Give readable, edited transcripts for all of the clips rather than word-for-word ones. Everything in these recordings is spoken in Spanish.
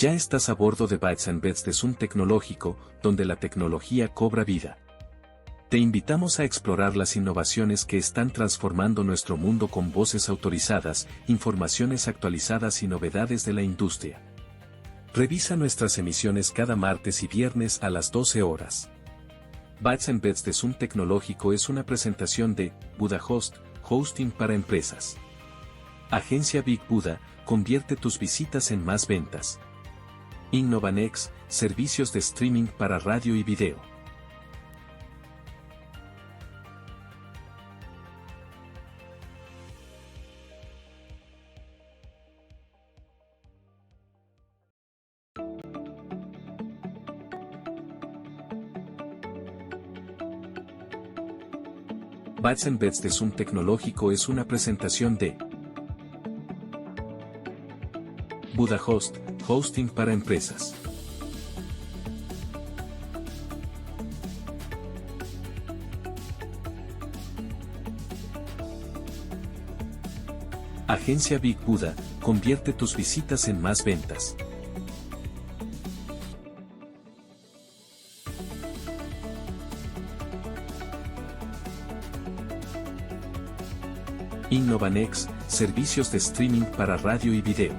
Ya estás a bordo de Bytes and Bets de Zoom Tecnológico, donde la tecnología cobra vida. Te invitamos a explorar las innovaciones que están transformando nuestro mundo con voces autorizadas, informaciones actualizadas y novedades de la industria. Revisa nuestras emisiones cada martes y viernes a las 12 horas. Bytes and Bets de Zoom Tecnológico es una presentación de Buda Host, hosting para empresas. Agencia Big Buda, convierte tus visitas en más ventas. Innovanex, servicios de streaming para radio y video. Bytes and Bets de Zoom Tecnológico es una presentación de Buda Host, hosting para empresas. Agencia Big Buda, convierte tus visitas en más ventas. Innovanex, servicios de streaming para radio y video.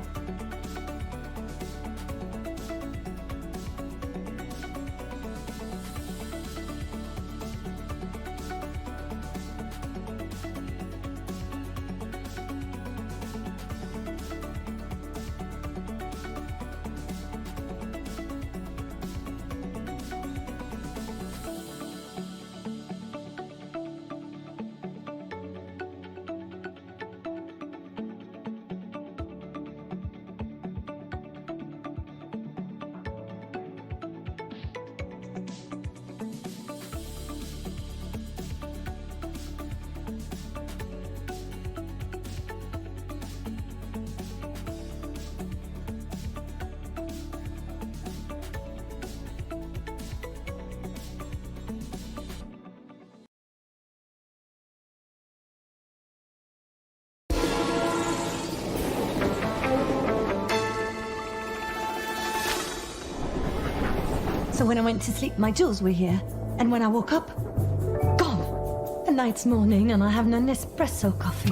So when I went to sleep, my jewels were here. And when I woke up, gone. And now it's morning and I have an espresso coffee.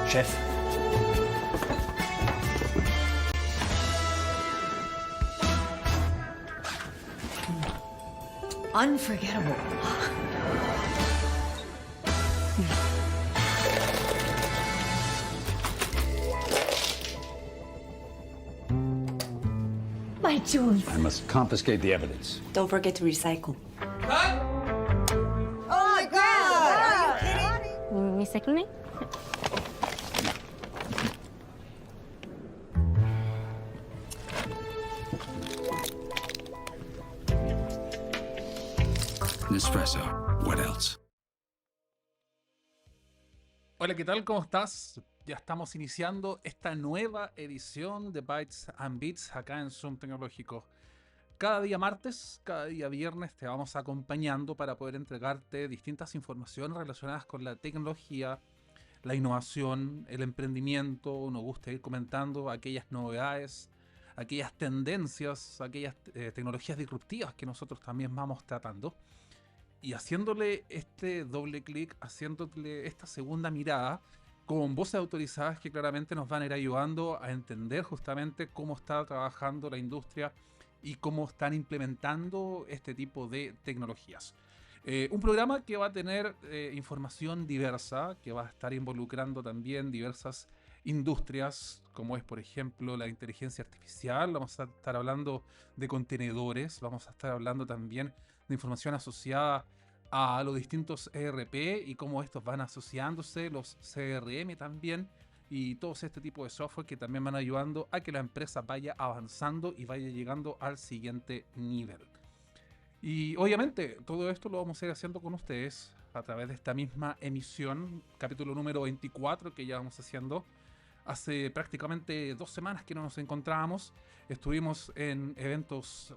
Chef. Unforgettable. My jewels. I must confiscate the evidence. Don't forget to recycle. Oh my God! Are you kidding? Recycling? Nespresso. What else? Hola, ¿qué tal? ¿Cómo estás? Ya estamos iniciando esta nueva edición de Bytes and Bits acá en Zoom Tecnológico. Cada día martes, cada día viernes te vamos acompañando para poder entregarte distintas informaciones relacionadas con la tecnología, la innovación, el emprendimiento. Nos gusta ir comentando aquellas novedades, aquellas tendencias, aquellas tecnologías disruptivas que nosotros también vamos tratando. Y haciéndole este doble clic, haciéndole esta segunda mirada, con voces autorizadas que claramente nos van a ir ayudando a entender justamente cómo está trabajando la industria y cómo están implementando este tipo de tecnologías. Un programa que va a tener información diversa, que va a estar involucrando también diversas industrias, como es por ejemplo la inteligencia artificial. Vamos a estar hablando de contenedores, vamos a estar hablando también de información asociada a los distintos ERP y cómo estos van asociándose, los CRM también, y todo este tipo de software que también van ayudando a que la empresa vaya avanzando y vaya llegando al siguiente nivel. Y obviamente todo esto lo vamos a ir haciendo con ustedes a través de esta misma emisión, capítulo número 24 que ya vamos haciendo. Hace prácticamente 2 semanas que no nos encontrábamos. Estuvimos en eventos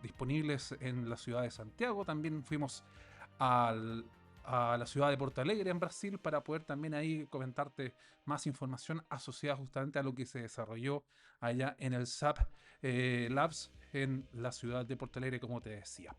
disponibles en la ciudad de Santiago. También fuimos al- a la ciudad de Porto Alegre en Brasil para poder también ahí comentarte más información asociada justamente a lo que se desarrolló allá en el SAP Labs en la ciudad de Porto Alegre, como te decía.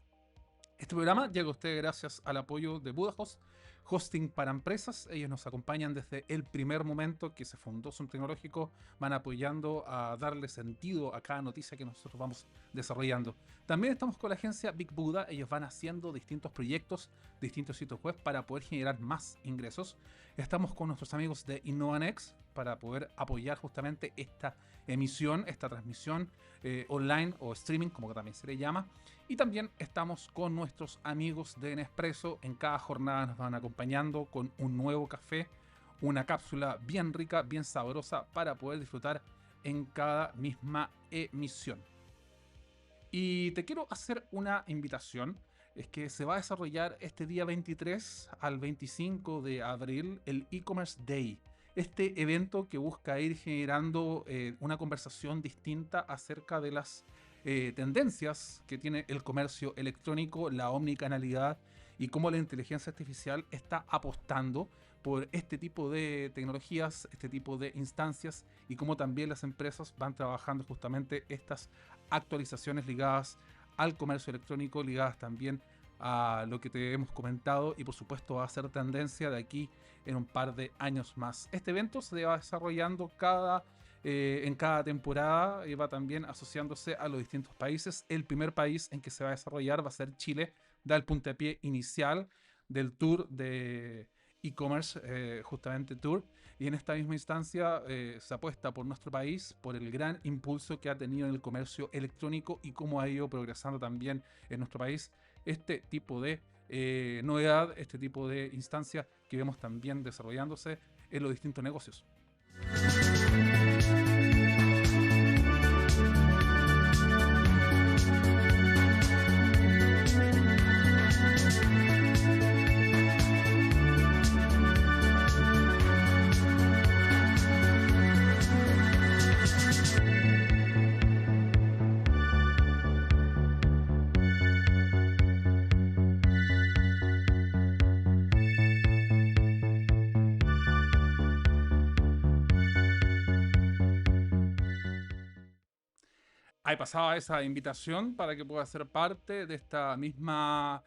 Este programa llega a usted gracias al apoyo de Budahost, hosting para empresas. Ellos nos acompañan desde el primer momento que se fundó Zoom Tecnológico, van apoyando a darle sentido a cada noticia que nosotros vamos desarrollando. También estamos con la agencia Big Buddha, ellos van haciendo distintos proyectos, distintos sitios web para poder generar más ingresos. Estamos con nuestros amigos de InnovaNext para poder apoyar justamente esta emisión, esta transmisión online o streaming, como también se le llama. Y también estamos con nuestros amigos de Nespresso. En cada jornada nos van acompañando con un nuevo café, una cápsula bien rica, bien sabrosa para poder disfrutar en cada misma emisión. Y te quiero hacer una invitación. Es que se va a desarrollar este día 23 al 25 de abril el e-commerce Day. Este evento que busca ir generando una conversación distinta acerca de las tendencias que tiene el comercio electrónico, la omnicanalidad y cómo la inteligencia artificial está apostando por este tipo de tecnologías, este tipo de instancias y cómo también las empresas van trabajando justamente estas actualizaciones ligadas al comercio electrónico, ligadas también a lo que te hemos comentado y por supuesto va a ser tendencia de aquí en un par de años más. Este evento se va desarrollando en cada temporada y va también asociándose a los distintos países. El primer país en que se va a desarrollar va a ser Chile, da el puntapié inicial del tour de e-commerce, justamente tour, y en esta misma instancia se apuesta por nuestro país, por el gran impulso que ha tenido en el comercio electrónico y cómo ha ido progresando también en nuestro país este tipo de novedad, este tipo de instancia que vemos también desarrollándose en los distintos negocios. Ahí pasaba esa invitación para que pueda ser parte de esta misma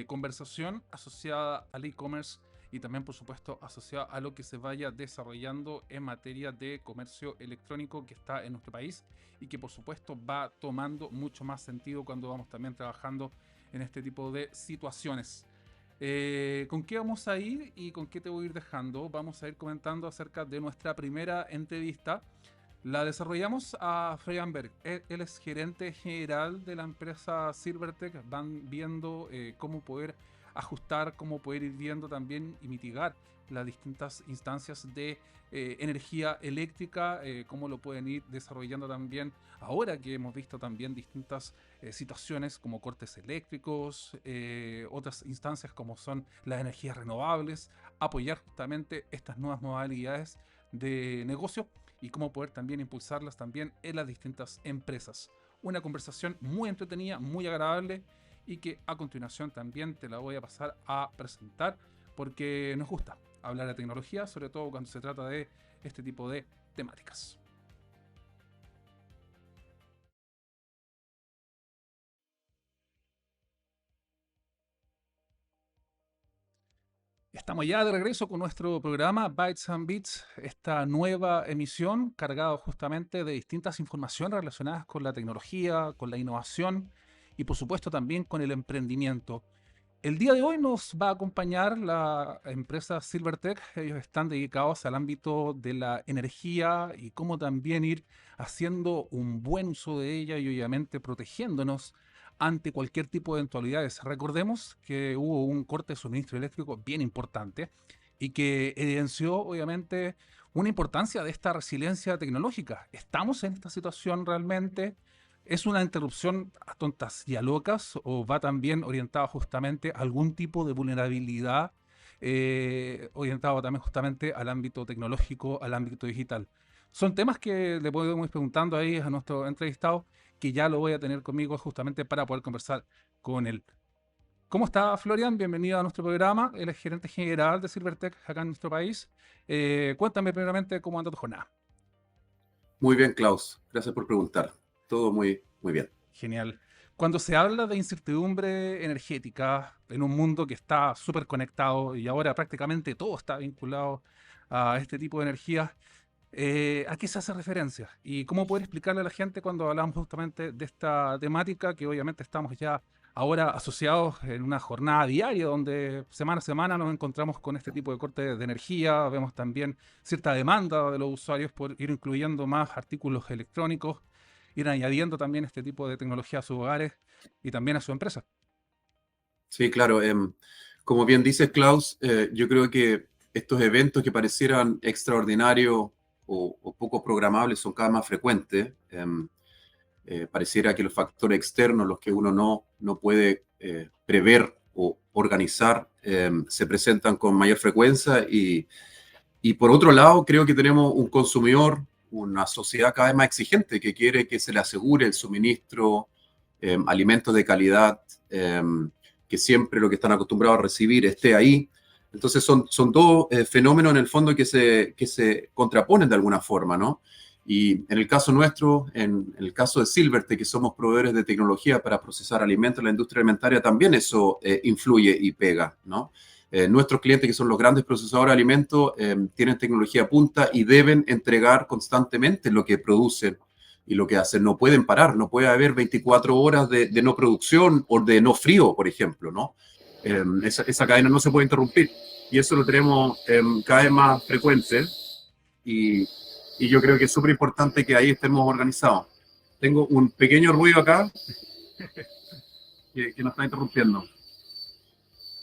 conversación asociada al e-commerce y también, por supuesto, asociada a lo que se vaya desarrollando en materia de comercio electrónico que está en nuestro país y que, por supuesto, va tomando mucho más sentido cuando vamos también trabajando en este tipo de situaciones. ¿Con qué vamos a ir y con qué te voy a ir dejando? Vamos a ir comentando acerca de nuestra primera entrevista. La desarrollamos a Freienberg. Él es gerente general de la empresa Silvertech. Van viendo cómo poder ajustar, cómo poder ir viendo también y mitigar las distintas instancias de energía eléctrica, cómo lo pueden ir desarrollando también ahora que hemos visto también distintas situaciones como cortes eléctricos, otras instancias como son las energías renovables, apoyar justamente estas nuevas modalidades de negocio y cómo poder también impulsarlas también en las distintas empresas. Una conversación muy entretenida, muy agradable y que a continuación también te la voy a pasar a presentar porque nos gusta hablar de tecnología, sobre todo cuando se trata de este tipo de temáticas. Estamos ya de regreso con nuestro programa Bytes and Bits, esta nueva emisión cargada justamente de distintas informaciones relacionadas con la tecnología, con la innovación y por supuesto también con el emprendimiento. El día de hoy nos va a acompañar la empresa Silvertech. Ellos están dedicados al ámbito de la energía y cómo también ir haciendo un buen uso de ella y obviamente protegiéndonos ante cualquier tipo de eventualidades. Recordemos que hubo un corte de suministro eléctrico bien importante y que evidenció obviamente una importancia de esta resiliencia tecnológica. ¿Estamos en esta situación realmente? ¿Es una interrupción a tontas y a locas o va también orientado justamente a algún tipo de vulnerabilidad orientado también justamente al ámbito tecnológico, al ámbito digital? Son temas que le podemos ir preguntando ahí a nuestro entrevistado, que ya lo voy a tener conmigo justamente para poder conversar con él. ¿Cómo está Florian? Bienvenido a nuestro programa. Él es gerente general de Silvertech acá en nuestro país. Cuéntame primeramente cómo anda tu jornada. Muy bien, Klaus. Gracias por preguntar. Todo muy, muy bien. Genial. Cuando se habla de incertidumbre energética en un mundo que está súper conectado y ahora prácticamente todo está vinculado a este tipo de energías, ¿a qué se hace referencia? ¿Y cómo poder explicarle a la gente cuando hablamos justamente de esta temática que obviamente estamos ya ahora asociados en una jornada diaria donde semana a semana nos encontramos con este tipo de cortes de energía? Vemos también cierta demanda de los usuarios por ir incluyendo más artículos electrónicos, ir añadiendo también este tipo de tecnología a sus hogares y también a su empresa. Sí, claro. Como bien dices, Klaus, yo creo que estos eventos que parecieran extraordinarios o poco programables son cada vez más frecuentes. Pareciera que los factores externos, los que uno no puede prever o organizar, se presentan con mayor frecuencia y por otro lado, creo que tenemos un consumidor, una sociedad cada vez más exigente que quiere que se le asegure el suministro, alimentos de calidad, que siempre lo que están acostumbrados a recibir esté ahí. Entonces son dos fenómenos en el fondo que se contraponen de alguna forma, ¿no? Y en el caso nuestro, en el caso de Silvertech, que somos proveedores de tecnología para procesar alimentos en la industria alimentaria, también eso influye y pega, ¿no? Nuestros clientes, que son los grandes procesadores de alimentos, tienen tecnología punta y deben entregar constantemente lo que producen y lo que hacen. No pueden parar, no puede haber 24 horas de no producción o de no frío, por ejemplo, ¿no? Esa cadena no se puede interrumpir y eso lo tenemos cada vez más frecuente y yo creo que es súper importante que ahí estemos organizados. Tengo un pequeño ruido acá que nos está interrumpiendo.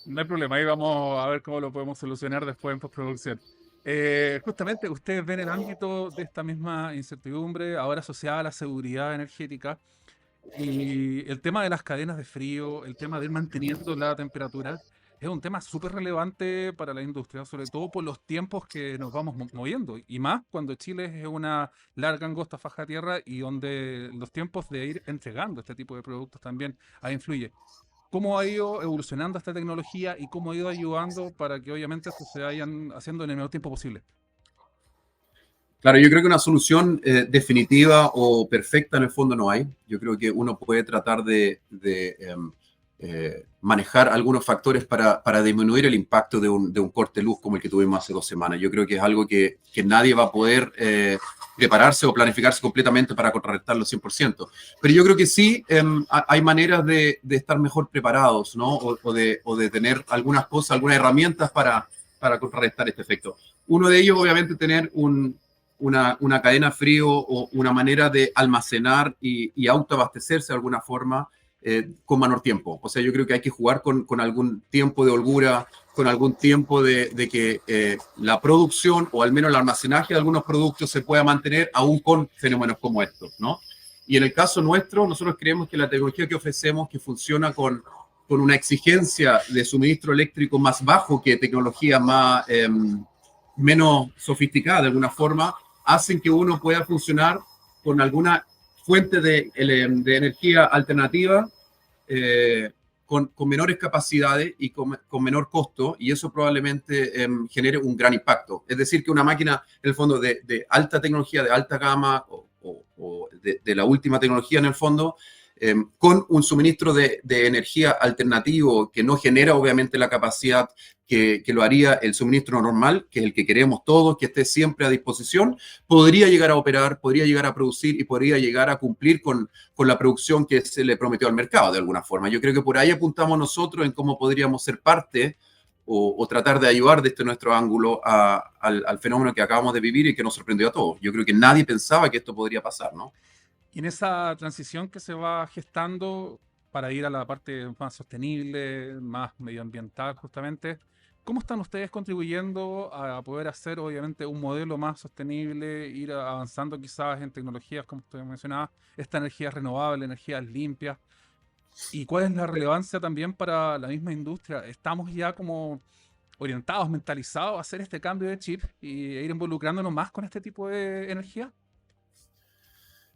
No hay problema, ahí vamos a ver cómo lo podemos solucionar después en postproducción. Justamente ustedes ven el ámbito de esta misma incertidumbre ahora asociada a la seguridad energética y el tema de las cadenas de frío, el tema de ir manteniendo la temperatura, es un tema súper relevante para la industria, sobre todo por los tiempos que nos vamos moviendo y más cuando Chile es una larga, angosta faja de tierra y donde los tiempos de ir entregando este tipo de productos también ahí influye. ¿Cómo ha ido evolucionando esta tecnología y cómo ha ido ayudando para que obviamente esto se vayan haciendo en el menor tiempo posible? Claro, yo creo que una solución definitiva o perfecta en el fondo no hay. Yo creo que uno puede tratar de manejar algunos factores para disminuir el impacto de un corte de luz como el que tuvimos hace 2 semanas. Yo creo que es algo que nadie va a poder prepararse o planificarse completamente para contrarrestarlo 100%. Pero yo creo que sí hay maneras de estar mejor preparados, ¿no? O de tener algunas cosas, algunas herramientas para contrarrestar este efecto. Uno de ellos, obviamente, tener una cadena frío o una manera de almacenar y autoabastecerse de alguna forma con menor tiempo. O sea, yo creo que hay que jugar con algún tiempo de holgura, con algún tiempo de que la producción o al menos el almacenaje de algunos productos se pueda mantener aún con fenómenos como estos, ¿no? Y en el caso nuestro, nosotros creemos que la tecnología que ofrecemos, que funciona con una exigencia de suministro eléctrico más bajo que tecnología más, menos sofisticada de alguna forma, hacen que uno pueda funcionar con alguna fuente de energía alternativa con menores capacidades y con menor costo, y eso probablemente genere un gran impacto. Es decir, que una máquina, en el fondo, de alta tecnología, de alta gama o de la última tecnología, en el fondo, con un suministro de energía alternativo que no genera, obviamente, la capacidad que lo haría el suministro normal, que es el que queremos todos, que esté siempre a disposición, podría llegar a operar, podría llegar a producir y podría llegar a cumplir con la producción que se le prometió al mercado, de alguna forma. Yo creo que por ahí apuntamos nosotros en cómo podríamos ser parte o tratar de ayudar desde nuestro ángulo al fenómeno que acabamos de vivir y que nos sorprendió a todos. Yo creo que nadie pensaba que esto podría pasar, ¿no? Y en esa transición que se va gestando para ir a la parte más sostenible, más medioambiental justamente, ¿cómo están ustedes contribuyendo a poder hacer obviamente un modelo más sostenible, ir avanzando quizás en tecnologías, como usted mencionaba, esta energía renovable, energías limpias? ¿Y cuál es la relevancia también para la misma industria? ¿Estamos ya como orientados, mentalizados a hacer este cambio de chip y ir involucrándonos más con este tipo de energía?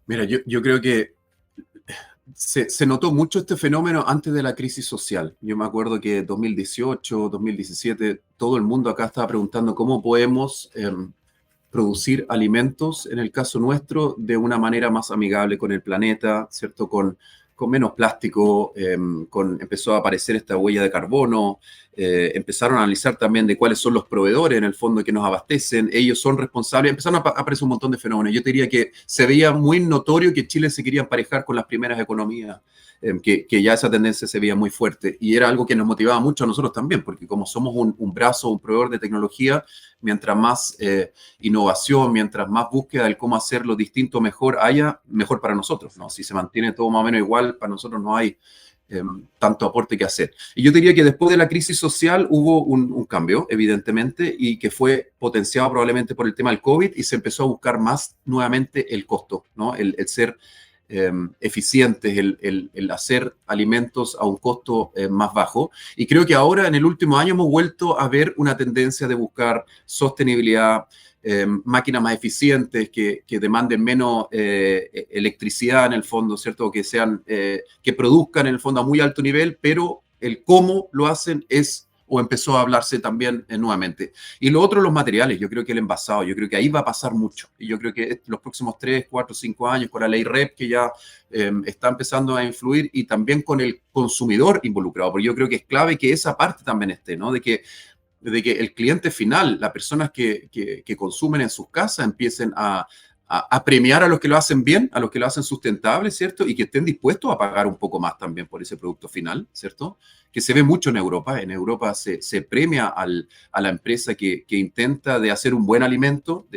Mira, yo creo que se notó mucho este fenómeno antes de la crisis social. Yo me acuerdo que 2018, 2017, todo el mundo acá estaba preguntando cómo podemos producir alimentos, en el caso nuestro, de una manera más amigable con el planeta, ¿cierto? Con menos plástico, empezó a aparecer esta huella de carbono, empezaron a analizar también de cuáles son los proveedores en el fondo que nos abastecen, ellos son responsables, empezaron a aparecer un montón de fenómenos. Yo te diría que se veía muy notorio que Chile se quería emparejar con las primeras economías, que ya esa tendencia se veía muy fuerte y era algo que nos motivaba mucho a nosotros también, porque como somos un brazo, un proveedor de tecnología, mientras más innovación, mientras más búsqueda del cómo hacerlo distinto mejor haya, mejor para nosotros, ¿no? Si se mantiene todo más o menos igual, para nosotros no hay tanto aporte que hacer. Y yo diría que después de la crisis social hubo un cambio, evidentemente, y que fue potenciado probablemente por el tema del COVID y se empezó a buscar más nuevamente el costo, ¿no? El ser eficientes, el hacer alimentos a un costo más bajo. Y creo que ahora, en el último año, hemos vuelto a ver una tendencia de buscar sostenibilidad, máquinas más eficientes, que demanden menos electricidad en el fondo, ¿cierto? Que sean, que produzcan en el fondo a muy alto nivel, pero el cómo lo hacen es o empezó a hablarse también nuevamente. Y lo otro, los materiales, yo creo que el envasado, yo creo que ahí va a pasar mucho. Y yo creo que los próximos 3, 4, 5 años, con la ley REP que ya está empezando a influir y también con el consumidor involucrado, porque yo creo que es clave que esa parte también esté, ¿no? De que el cliente final, las personas que consumen en sus casas, empiecen a premiar a los que lo hacen bien, a los que lo hacen sustentable, ¿cierto? Y que estén dispuestos a pagar un poco más también por ese producto final, ¿cierto? Que se ve mucho en Europa. En Europa se premia a la empresa que intenta de hacer un buen alimento,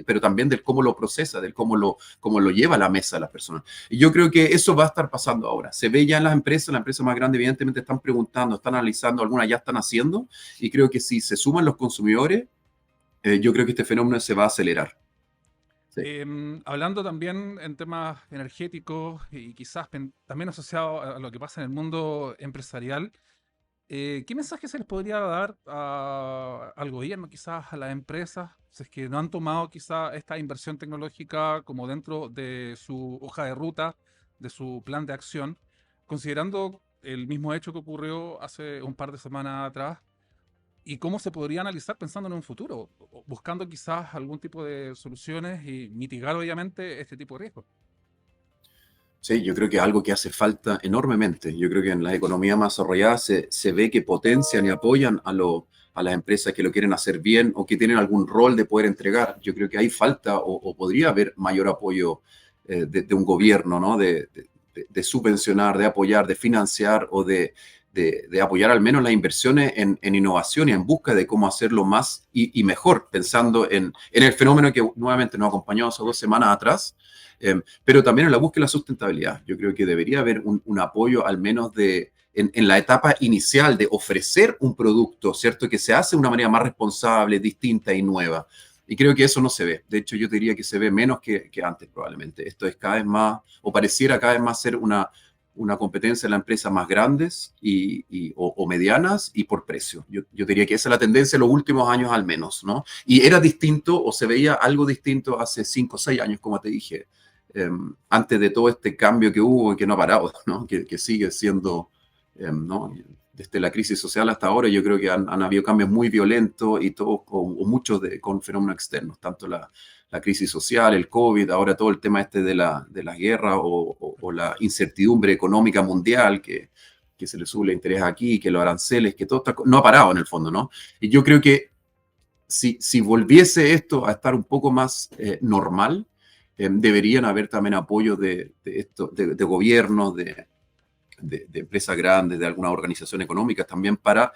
pero también del cómo lo procesa, del cómo lo lleva a la mesa a las personas. Y yo creo que eso va a estar pasando ahora. Se ve ya en las empresas más grandes evidentemente están preguntando, están analizando, algunas ya están haciendo, y creo que si se suman los consumidores, yo creo que este fenómeno se va a acelerar. Sí. Hablando también en temas energéticos y quizás también asociado a lo que pasa en el mundo empresarial, ¿qué mensaje se les podría dar al gobierno, quizás a las empresas, si es que no han tomado quizás esta inversión tecnológica como dentro de su hoja de ruta, de su plan de acción, considerando el mismo hecho que ocurrió hace un par de semanas atrás? ¿Y cómo se podría analizar pensando en un futuro? Buscando quizás algún tipo de soluciones y mitigar obviamente este tipo de riesgos. Sí, yo creo que es algo que hace falta enormemente. Yo creo que en las economías más desarrolladas se ve que potencian y apoyan a las empresas que lo quieren hacer bien o que tienen algún rol de poder entregar. Yo creo que hay falta o podría haber mayor apoyo de un gobierno, ¿no? De subvencionar, de apoyar, de financiar o de apoyar al menos las inversiones en innovación y en busca de cómo hacerlo más y mejor, pensando en el fenómeno que nuevamente nos acompañó hace 2 semanas atrás, pero también en la búsqueda de la sustentabilidad. Yo creo que debería haber un apoyo al menos en la etapa inicial de ofrecer un producto, ¿cierto? Que se hace de una manera más responsable, distinta y nueva. Y creo que eso no se ve. De hecho, yo diría que se ve menos que antes probablemente. Esto es cada vez más, o pareciera cada vez más ser una competencia en las empresas más grandes o medianas y por precio. Yo diría que esa es la tendencia en los últimos años al menos, ¿no? Y era distinto o se veía algo distinto hace 5 o 6 años, como te dije, antes de todo este cambio que hubo y que no ha parado, ¿no? Que sigue siendo, ¿no? Desde la crisis social hasta ahora, yo creo que han habido cambios muy violentos y todos, o muchos con fenómenos externos, tanto la crisis social, el COVID, ahora todo el tema este de la guerra o la incertidumbre económica mundial, que se le sube el interés aquí, que los aranceles, que todo no ha parado en el fondo, ¿no? Y yo creo que si volviese esto a estar un poco más normal, deberían haber también apoyo de gobiernos, de empresas grandes, de algunas organizaciones económicas también para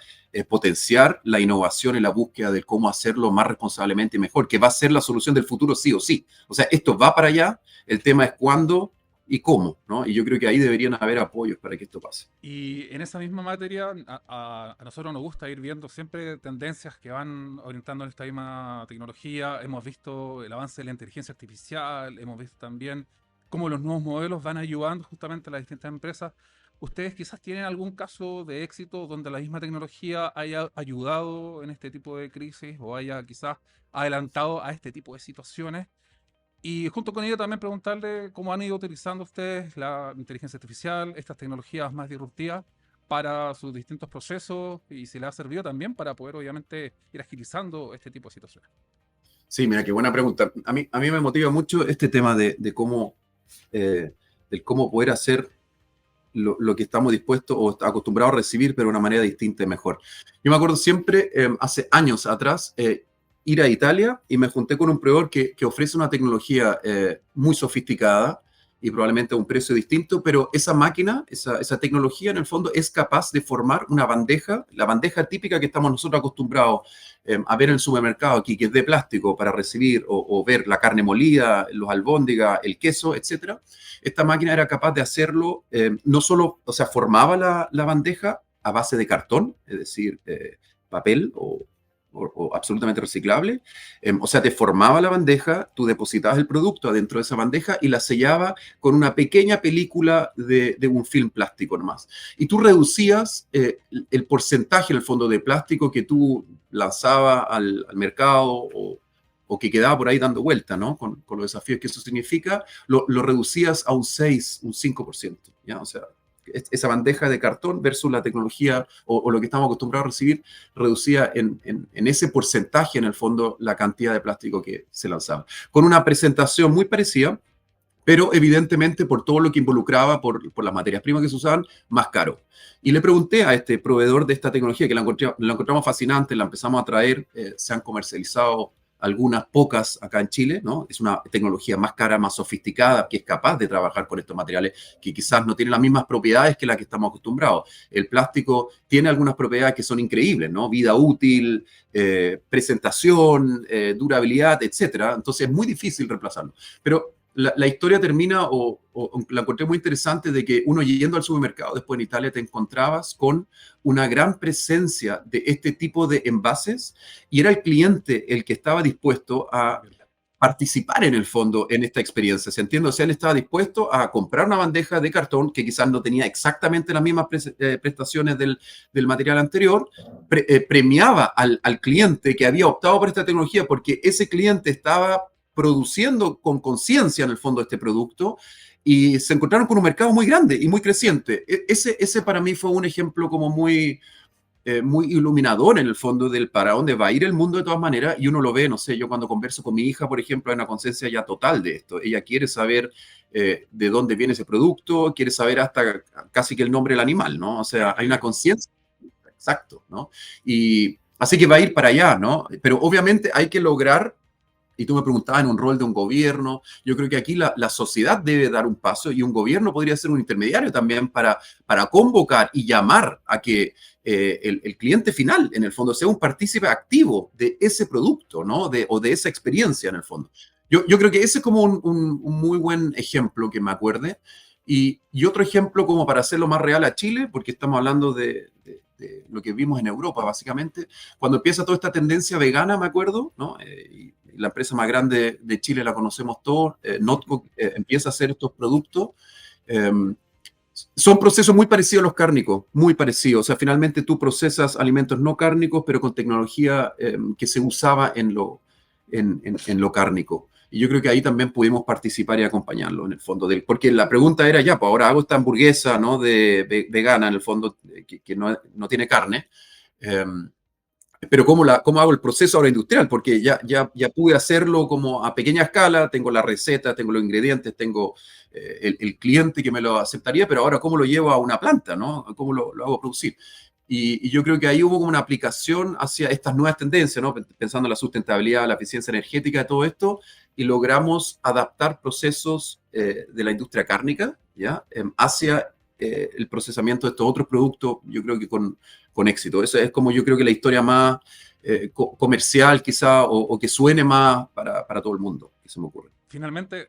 potenciar la innovación y la búsqueda de cómo hacerlo más responsablemente y mejor, que va a ser la solución del futuro sí o sí. O sea, esto va para allá, el tema es cuándo y cómo, ¿no? Y yo creo que ahí deberían haber apoyos para que esto pase. Y en esa misma materia, a nosotros nos gusta ir viendo siempre tendencias que van orientando en esta misma tecnología. Hemos visto el avance de la inteligencia artificial, hemos visto también cómo los nuevos modelos van ayudando justamente a las distintas empresas. ¿Ustedes quizás tienen algún caso de éxito donde la misma tecnología haya ayudado en este tipo de crisis o haya quizás adelantado a este tipo de situaciones? Y junto con ello también preguntarle cómo han ido utilizando ustedes la inteligencia artificial, estas tecnologías más disruptivas para sus distintos procesos y si les ha servido también para poder obviamente ir agilizando este tipo de situaciones. Sí, mira, qué buena pregunta. A mí me motiva mucho este tema de cómo, del cómo poder hacer lo que estamos dispuestos o acostumbrados a recibir, pero de una manera distinta y mejor. Yo me acuerdo siempre, hace años atrás, ir a Italia y me junté con un proveedor que ofrece una tecnología muy sofisticada y probablemente a un precio distinto, pero esa máquina, esa tecnología en el fondo es capaz de formar una bandeja, la bandeja típica que estamos nosotros acostumbrados a ver en el supermercado aquí, que es de plástico para recibir o ver la carne molida, los albóndigas, el queso, etcétera. Esta máquina era capaz de hacerlo, no solo, o sea, formaba la bandeja a base de cartón, es decir, papel o absolutamente reciclable. O sea, te formaba la bandeja, tú depositabas el producto adentro de esa bandeja y la sellaba con una pequeña película de un film plástico nomás. Y tú reducías el porcentaje, en el fondo, de plástico que tú lanzabas al mercado o que quedaba por ahí dando vuelta, ¿no? Con los desafíos que eso significa, lo reducías a un 6, un 5%, ¿ya? O sea, esa bandeja de cartón versus la tecnología o lo que estamos acostumbrados a recibir, reducía en ese porcentaje, en el fondo, la cantidad de plástico que se lanzaba. Con una presentación muy parecida, pero evidentemente por todo lo que involucraba, por las materias primas que se usaban, más caro. Y le pregunté a este proveedor de esta tecnología, que la encontramos fascinante, la empezamos a traer, se han comercializado algunas pocas acá en Chile, ¿no? Es una tecnología más cara, más sofisticada, que es capaz de trabajar con estos materiales que quizás no tienen las mismas propiedades que las que estamos acostumbrados. El plástico tiene algunas propiedades que son increíbles, ¿no? Vida útil, presentación, durabilidad, etcétera. Entonces es muy difícil reemplazarlo. Pero la historia termina, o la encontré muy interesante, de que uno yendo al supermercado, después en Italia te encontrabas con una gran presencia de este tipo de envases y era el cliente el que estaba dispuesto a participar en el fondo en esta experiencia. ¿Se entiende? O sea, él estaba dispuesto a comprar una bandeja de cartón que quizás no tenía exactamente las mismas prestaciones del material anterior, premiaba al cliente que había optado por esta tecnología porque ese cliente estaba produciendo con conciencia en el fondo este producto y se encontraron con un mercado muy grande y muy creciente. Ese para mí fue un ejemplo como muy iluminador en el fondo del para dónde va a ir el mundo de todas maneras y uno lo ve, no sé, yo cuando converso con mi hija, por ejemplo, hay una conciencia ya total de esto. Ella quiere saber de dónde viene ese producto, quiere saber hasta casi que el nombre del animal, ¿no? O sea, hay una conciencia, exacto, ¿no? Y así que va a ir para allá, ¿no? Pero obviamente hay que lograr. Y tú me preguntabas en un rol de un gobierno. Yo creo que aquí la sociedad debe dar un paso y un gobierno podría ser un intermediario también para convocar y llamar a que el cliente final, en el fondo, sea un partícipe activo de ese producto, ¿no? O de esa experiencia, en el fondo. Yo creo que ese es como un muy buen ejemplo que me acuerde. Y otro ejemplo como para hacerlo más real a Chile, porque estamos hablando de lo que vimos en Europa, básicamente. Cuando empieza toda esta tendencia vegana, me acuerdo, ¿no? Y la empresa más grande de Chile la conocemos todos, Notco, empieza a hacer estos productos. Son procesos muy parecidos a los cárnicos, muy parecidos. O sea, finalmente tú procesas alimentos no cárnicos, pero con tecnología que se usaba en lo cárnico. Y yo creo que ahí también pudimos participar y acompañarlo en el fondo. Porque la pregunta era, ya, pues ahora hago esta hamburguesa, ¿no? Vegana, en el fondo, que no tiene carne. Pero ¿cómo hago el proceso ahora industrial? Porque ya pude hacerlo como a pequeña escala, tengo la receta, tengo los ingredientes, tengo el cliente que me lo aceptaría, pero ahora ¿cómo lo llevo a una planta, ¿no? ¿Cómo lo hago producir? Y yo creo que ahí hubo como una aplicación hacia estas nuevas tendencias, ¿no? Pensando en la sustentabilidad, la eficiencia energética de todo esto, y logramos adaptar procesos de la industria cárnica, ¿ya? Hacia el procesamiento de estos otros productos, yo creo que con éxito. Eso es como yo creo que la historia más comercial quizá o que suene más para todo el mundo, que se me ocurre. Finalmente,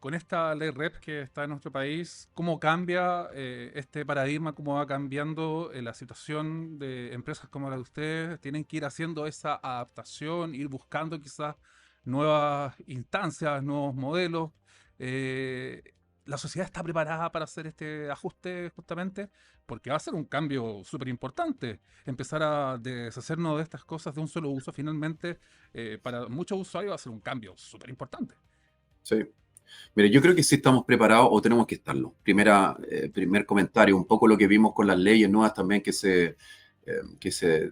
con esta ley REP que está en nuestro país, ¿cómo cambia este paradigma? ¿Cómo va cambiando la situación de empresas como la de ustedes? ¿Tienen que ir haciendo esa adaptación, ir buscando quizás nuevas instancias, nuevos modelos? ¿La sociedad está preparada para hacer este ajuste justamente? Porque va a ser un cambio súper importante. Empezar a deshacernos de estas cosas de un solo uso, finalmente, para muchos usuarios va a ser un cambio súper importante. Sí. Mire, yo creo que sí estamos preparados o tenemos que estarlo. Primer comentario, un poco lo que vimos con las leyes nuevas también que se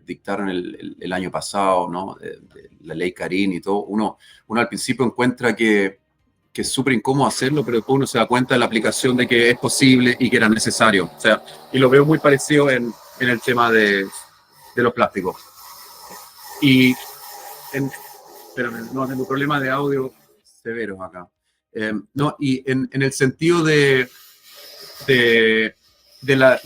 dictaron el año pasado, ¿no? De la ley Carín y todo. Uno al principio encuentra que es súper incómodo hacerlo, pero después uno se da cuenta de la aplicación de que es posible y que era necesario. O sea, y lo veo muy parecido en el tema de los plásticos. Y, espérame, no, tengo problemas de audio severos acá. No, y en el sentido de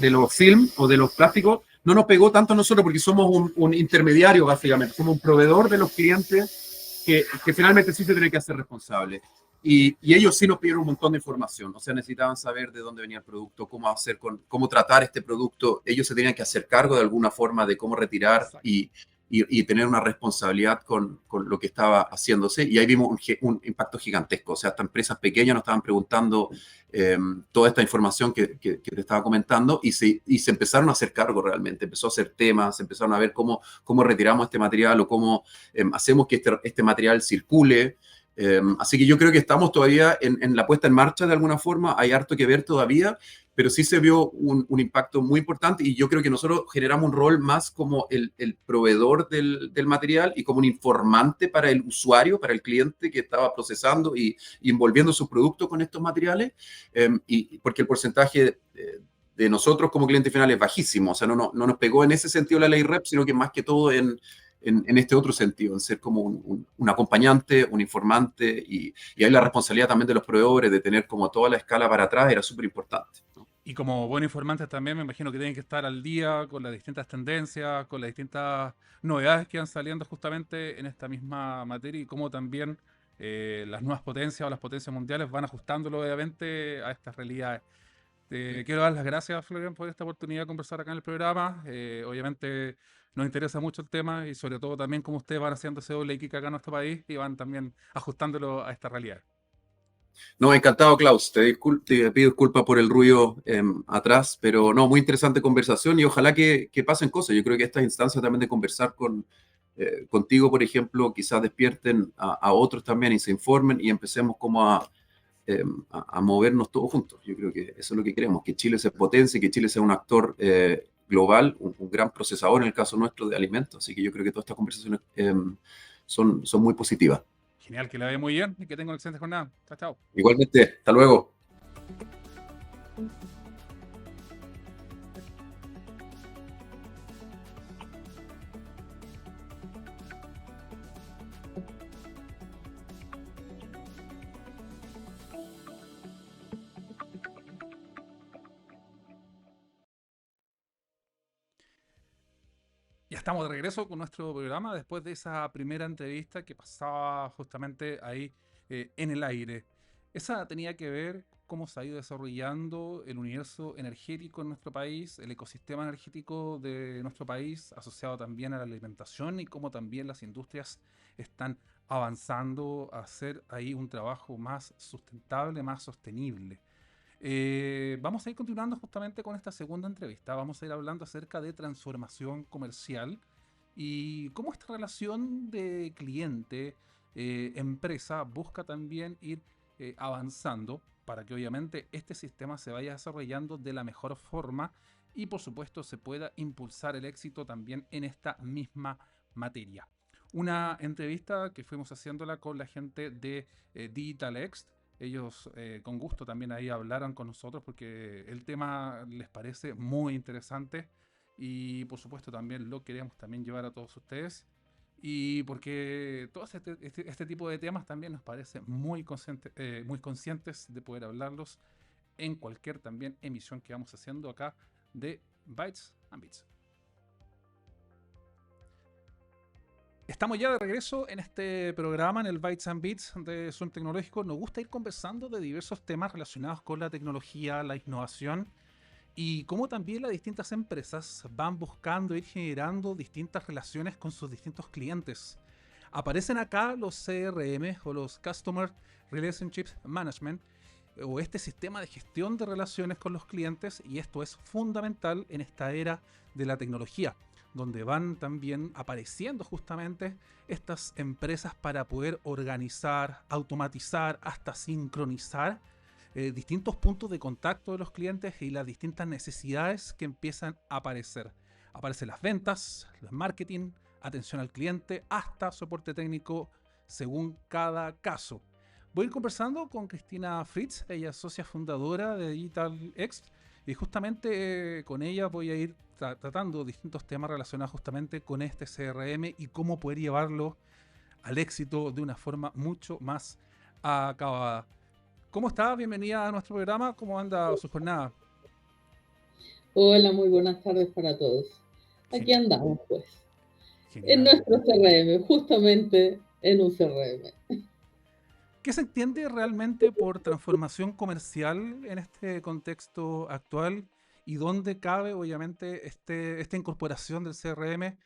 los film o de los plásticos, no nos pegó tanto a nosotros porque somos un intermediario, básicamente. Somos un proveedor de los clientes que finalmente sí se tiene que hacer responsable. Y ellos sí nos pidieron un montón de información. O sea, necesitaban saber de dónde venía el producto, cómo tratar este producto. Ellos se tenían que hacer cargo de alguna forma de cómo retirar y tener una responsabilidad con lo que estaba haciéndose. Y ahí vimos un impacto gigantesco. O sea, hasta empresas pequeñas nos estaban preguntando toda esta información que te estaba comentando y se empezaron a hacer cargo realmente. Empezó a hacer temas, empezaron a ver cómo retiramos este material o cómo hacemos que este material circule. Así que yo creo que estamos todavía en la puesta en marcha de alguna forma. Hay harto que ver todavía, pero sí se vio un impacto muy importante y yo creo que nosotros generamos un rol más como el proveedor del material y como un informante para el usuario, para el cliente que estaba procesando y envolviendo sus productos con estos materiales, y porque el porcentaje de nosotros como cliente final es bajísimo, o sea, no nos pegó en ese sentido la ley REP, sino que más que todo en este otro sentido, en ser como un acompañante, un informante, y ahí la responsabilidad también de los proveedores de tener como toda la escala para atrás era súper importante, ¿no? Y como buen informante también me imagino que tienen que estar al día con las distintas tendencias, con las distintas novedades que van saliendo justamente en esta misma materia y cómo también las nuevas potencias o las potencias mundiales van ajustándolo obviamente a estas realidades. Te quiero dar las gracias, Florian, por esta oportunidad de conversar acá en el programa. Obviamente nos interesa mucho el tema y sobre todo también cómo ustedes van haciendo ese doble clic acá en nuestro país y van también ajustándolo a esta realidad. No, encantado, Klaus. Te pido disculpas por el ruido atrás, pero no, muy interesante conversación y ojalá que pasen cosas. Yo creo que estas instancias también de conversar contigo, por ejemplo, quizás despierten a otros también y se informen y empecemos como a movernos todos juntos. Yo creo que eso es lo que queremos, que Chile se potencie, que Chile sea un actor global, un gran procesador en el caso nuestro de alimentos. Así que yo creo que todas estas conversaciones son muy positivas. Genial, que le vaya muy bien y que tenga una excelente jornada. Chao, chao. Igualmente, hasta luego. Ya estamos de regreso con nuestro programa después de esa primera entrevista que pasaba justamente ahí en el aire. Esa tenía que ver cómo se ha ido desarrollando el universo energético en nuestro país, el ecosistema energético de nuestro país, asociado también a la alimentación y cómo también las industrias están avanzando a hacer ahí un trabajo más sustentable, más sostenible. Vamos a ir continuando justamente con esta segunda entrevista. Vamos a ir hablando acerca de transformación comercial y cómo esta relación de cliente-empresa busca también ir avanzando para que obviamente este sistema se vaya desarrollando de la mejor forma y por supuesto se pueda impulsar el éxito también en esta misma materia. Una entrevista que fuimos haciéndola con la gente de DigitalX. Ellos con gusto también ahí hablaron con nosotros porque el tema les parece muy interesante y por supuesto también lo queremos también llevar a todos ustedes y porque todos este tipo de temas también nos parece muy conscientes de poder hablarlos en cualquier también emisión que vamos haciendo acá de Bytes and Bits. Estamos ya de regreso en este programa, en el Bytes and Bits de Zoom Tecnológico. Nos gusta ir conversando de diversos temas relacionados con la tecnología, la innovación y cómo también las distintas empresas van buscando ir generando distintas relaciones con sus distintos clientes. Aparecen acá los CRM o los Customer Relationships Management o este sistema de gestión de relaciones con los clientes y esto es fundamental en esta era de la tecnología. donde van también apareciendo justamente estas empresas para poder organizar, automatizar, hasta sincronizar distintos puntos de contacto de los clientes y las distintas necesidades que empiezan a aparecer. Aparecen las ventas, el marketing, atención al cliente, hasta soporte técnico según cada caso. Voy a ir conversando con Cristina Fritz, ella es socia fundadora de DigitalX, y justamente con ella voy a ir tratando distintos temas relacionados justamente con este CRM y cómo poder llevarlo al éxito de una forma mucho más acabada. ¿Cómo está? Bienvenida a nuestro programa. ¿Cómo anda su jornada? Hola, muy buenas tardes para todos. Aquí andamos, pues, en Genial. nuestro CRM, justamente en un CRM. ¿Qué se entiende realmente por transformación comercial en este contexto actual? ¿Y dónde cabe, obviamente, esta incorporación del CRM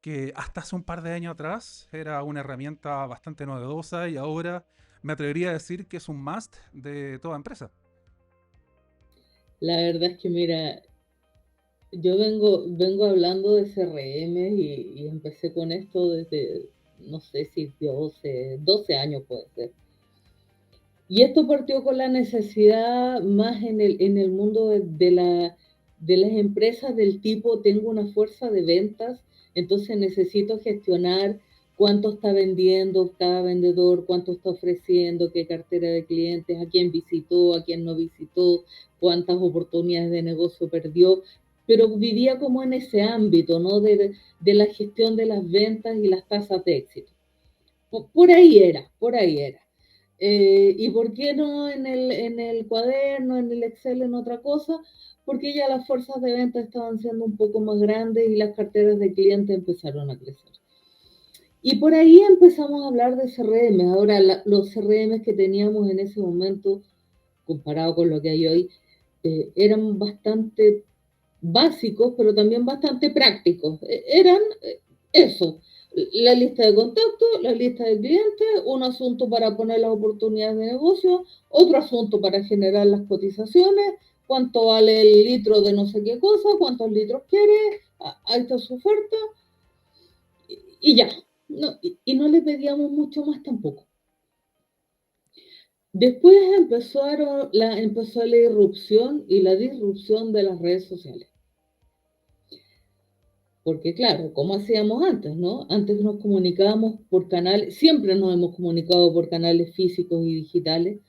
que hasta hace un par de años atrás era una herramienta bastante novedosa y ahora me atrevería a decir que es un must de toda empresa? La verdad es que, mira, yo vengo hablando de CRM y empecé con esto desde, no sé si 12 años puede ser. Y esto partió con la necesidad más en el mundo de las empresas del tipo, tengo una fuerza de ventas, entonces necesito gestionar cuánto está vendiendo cada vendedor, cuánto está ofreciendo, qué cartera de clientes, a quién visitó, a quién no visitó, cuántas oportunidades de negocio perdió, pero vivía como en ese ámbito, ¿no? De la gestión de las ventas y las tasas de éxito. Por ahí era, por ahí era. ¿Y por qué no en el cuaderno, en el Excel, en otra cosa? Porque ya las fuerzas de venta estaban siendo un poco más grandes y las carteras de clientes empezaron a crecer. Y por ahí empezamos a hablar de CRM. Ahora, los CRM que teníamos en ese momento, comparado con lo que hay hoy, eran bastante básicos, pero también bastante prácticos. Eran eso, la lista de contactos, la lista de clientes, un asunto para poner las oportunidades de negocio, otro asunto para generar las cotizaciones, cuánto vale el litro de no sé qué cosa, cuántos litros quiere, ahí está su oferta, y ya. No, y no le pedíamos mucho más tampoco. Después empezó la irrupción y la disrupción de las redes sociales. Porque claro, como hacíamos antes, ¿no? Antes nos comunicábamos por canales, siempre nos hemos comunicado por canales físicos y digitales,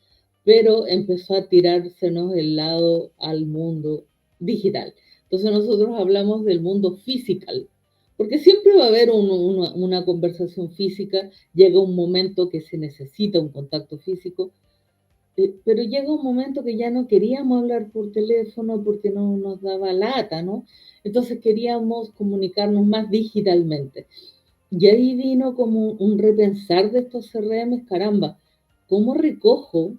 pero empezó a tirársenos el lado al mundo digital. Entonces nosotros hablamos del mundo physical, porque siempre va a haber una conversación física, llega un momento que se necesita un contacto físico, pero llega un momento que ya no queríamos hablar por teléfono porque no nos daba lata, ¿no? Entonces queríamos comunicarnos más digitalmente. Y ahí vino como un repensar de estos CRMs, caramba, ¿cómo recojo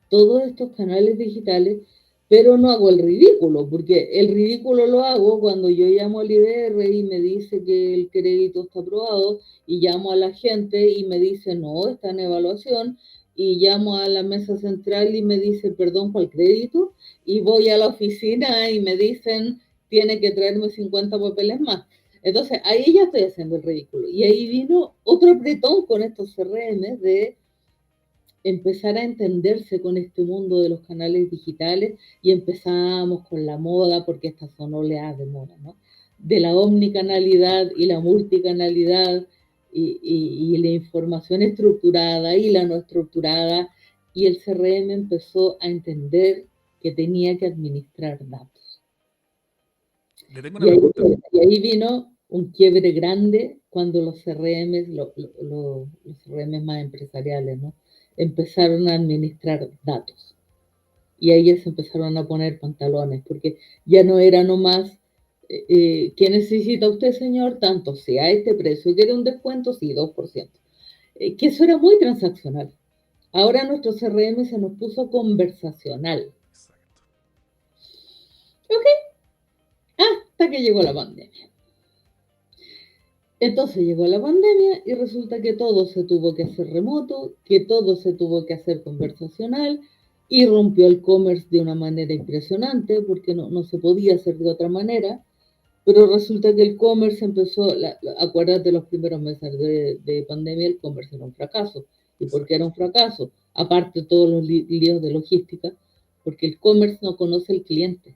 todos estos canales digitales, pero no hago el ridículo? Porque el ridículo lo hago cuando yo llamo al IDR y me dice que el crédito está aprobado, y llamo a la gente y me dice, no, está en evaluación, y llamo a la mesa central y me dice, perdón, ¿cuál crédito? Y voy a la oficina y me dicen, tiene que traerme 50 papeles más. Entonces, ahí ya estoy haciendo el ridículo. Y ahí vino otro apretón con estos CRM de empezar a entenderse con este mundo de los canales digitales, y empezamos con la moda, porque estas son oleadas de moda, ¿no? De la omnicanalidad y la multicanalidad y la información estructurada y la no estructurada, y el CRM empezó a entender que tenía que administrar datos. Le tengo una pregunta. Y ahí vino un quiebre grande cuando los CRM, los CRM más empresariales, ¿no? Empezaron a administrar datos. Y ahí ya se empezaron a poner pantalones, porque ya no era nomás, ¿qué necesita usted, señor? Tanto, si a este precio quiere un descuento, sí, 2%. Que eso era muy transaccional. Ahora nuestro CRM se nos puso conversacional. Exacto. ¿Ok? Hasta que llegó la pandemia. Entonces llegó la pandemia y resulta que todo se tuvo que hacer remoto, que todo se tuvo que hacer conversacional, y rompió el commerce de una manera impresionante porque no se podía hacer de otra manera. Pero resulta que el commerce empezó, acuérdate los primeros meses de pandemia, el commerce era un fracaso. ¿Y por qué era un fracaso? Aparte de todos los líos de logística, porque el commerce no conoce al cliente.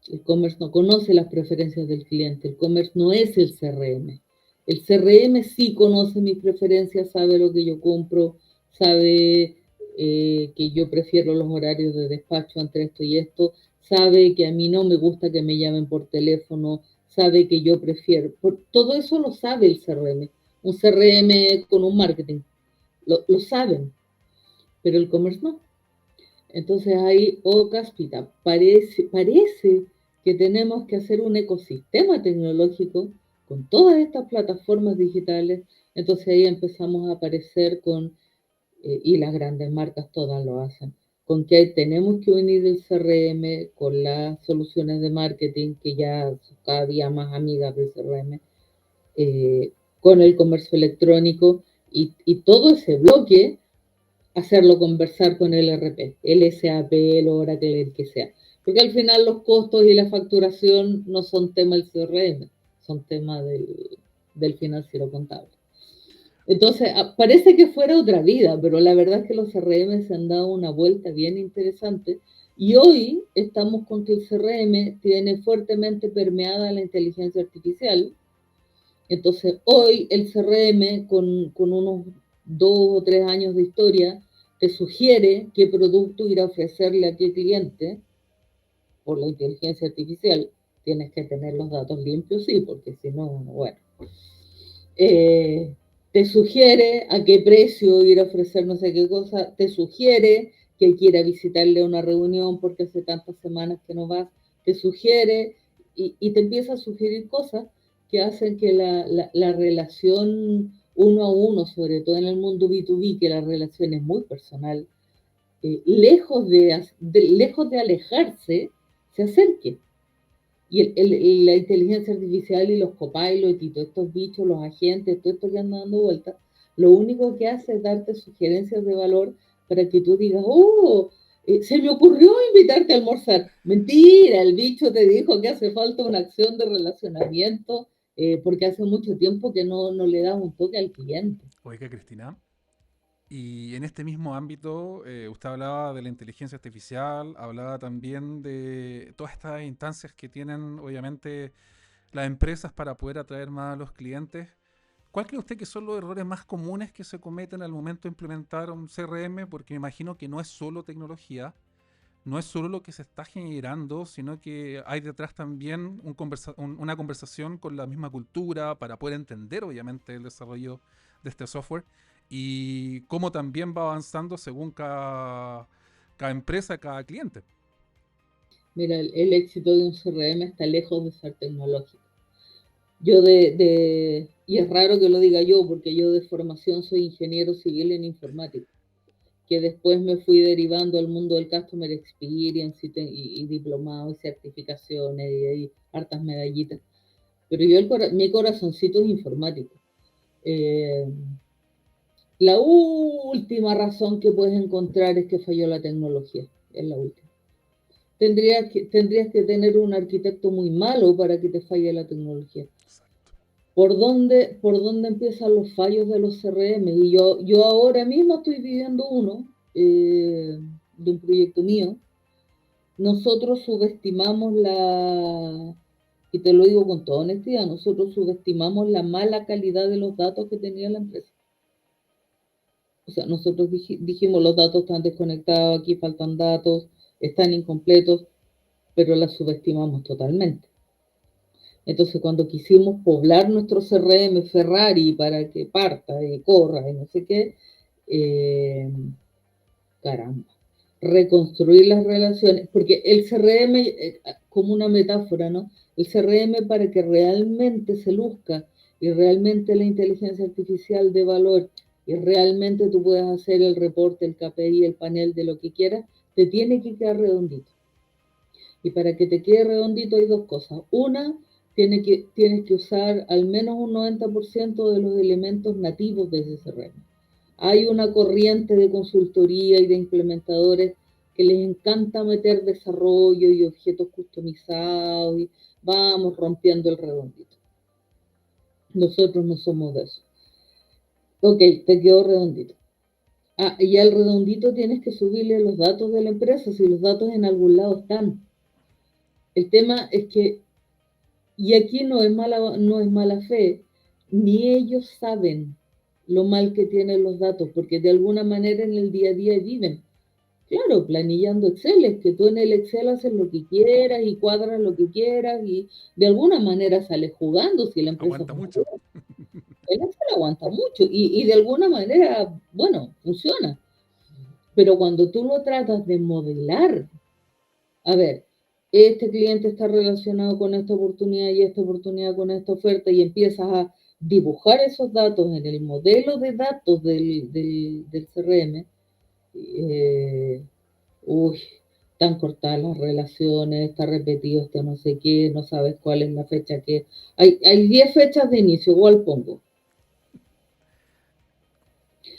El commerce no conoce las preferencias del cliente. El commerce no es el CRM. El CRM sí conoce mis preferencias, sabe lo que yo compro, sabe que yo prefiero los horarios de despacho entre esto y esto, sabe que a mí no me gusta que me llamen por teléfono, sabe que yo prefiero. Todo eso lo sabe el CRM. Un CRM con un marketing. Lo saben, pero el commerce no. Entonces ahí, oh Caspita, parece que tenemos que hacer un ecosistema tecnológico con todas estas plataformas digitales. Entonces ahí empezamos a aparecer con, y las grandes marcas todas lo hacen, con que tenemos que unir el CRM con las soluciones de marketing, que ya son cada día más amigas del CRM, con el comercio electrónico y todo ese bloque hacerlo conversar con el RP, el SAP, el Oracle, el que sea. Porque al final los costos y la facturación no son tema del CRM, son tema del financiero contable. Entonces, parece que fuera otra vida, pero la verdad es que los CRM se han dado una vuelta bien interesante y hoy estamos con que el CRM tiene fuertemente permeada la inteligencia artificial. Entonces, hoy el CRM, con unos 2 o 3 años de historia, te sugiere qué producto ir a ofrecerle a qué cliente por la inteligencia artificial. Tienes que tener los datos limpios, sí, porque si no, bueno. Te sugiere a qué precio ir a ofrecer no sé qué cosa, te sugiere que quiera visitarle a una reunión porque hace tantas semanas que no vas, te sugiere y te empieza a sugerir cosas que hacen que la relación uno a uno, sobre todo en el mundo B2B, que la relación es muy personal, lejos de alejarse, se acerque. Y la inteligencia artificial y los copilots y todos estos bichos, los agentes, todo esto que andan dando vueltas, lo único que hace es darte sugerencias de valor para que tú digas, oh, se me ocurrió invitarte a almorzar. Mentira, el bicho te dijo que hace falta una acción de relacionamiento porque hace mucho tiempo que no le das un toque al cliente. Oiga, Cristina, y en este mismo ámbito, usted hablaba de la inteligencia artificial, hablaba también de todas estas instancias que tienen, obviamente, las empresas para poder atraer más a los clientes. ¿Cuál cree usted que son los errores más comunes que se cometen al momento de implementar un CRM? Porque me imagino que no es solo tecnología, no es solo lo que se está generando, sino que hay detrás también una conversación con la misma cultura para poder entender, obviamente, el desarrollo de este software y cómo también va avanzando según cada empresa, cada cliente. Mira, el éxito de un CRM está lejos de ser tecnológico. Y es raro que lo diga yo, porque yo de formación soy ingeniero civil en informática, que después me fui derivando al mundo del Customer Experience y diplomado y certificaciones y hartas medallitas. Pero mi corazoncito es informático. La última razón que puedes encontrar es que falló la tecnología, es la última. Tendrías que tener un arquitecto muy malo para que te falle la tecnología. ¿Por dónde empiezan los fallos de los CRM? Y yo ahora mismo estoy viviendo uno de un proyecto mío. Nosotros subestimamos y te lo digo con toda honestidad, nosotros subestimamos la mala calidad de los datos que tenía la empresa. O sea, nosotros dijimos los datos están desconectados, aquí faltan datos, están incompletos, pero la subestimamos totalmente. Entonces, cuando quisimos poblar nuestro CRM Ferrari para que parta y corra y no sé qué, caramba, reconstruir las relaciones, porque el CRM, como una metáfora, ¿no? El CRM para que realmente se luzca y realmente la inteligencia artificial de valor y realmente tú puedas hacer el reporte, el KPI, el panel de lo que quieras, te tiene que quedar redondito. Y para que te quede redondito hay dos cosas. Una, tienes que usar al menos un 90% de los elementos nativos de ese CRM. Hay una corriente de consultoría y de implementadores que les encanta meter desarrollo y objetos customizados y vamos rompiendo el redondito. Nosotros no somos de eso. Ok, te quedó redondito. Ah, y al redondito tienes que subirle los datos de la empresa, si los datos en algún lado están. El tema es que, y aquí no es mala fe, ni ellos saben lo mal que tienen los datos, porque de alguna manera en el día a día viven. Claro, planillando Excel, es que tú en el Excel haces lo que quieras y cuadras lo que quieras y de alguna manera sales jugando si la empresa Aguanta mucho. el Excel aguanta mucho y de alguna manera, bueno, funciona. Pero cuando tú lo tratas de modelar, a ver, este cliente está relacionado con esta oportunidad y esta oportunidad con esta oferta y empiezas a dibujar esos datos en el modelo de datos del CRM, uy, están cortadas las relaciones, está repetido esto no sé qué, no sabes cuál es la fecha que... Hay 10 fechas de inicio, igual pongo.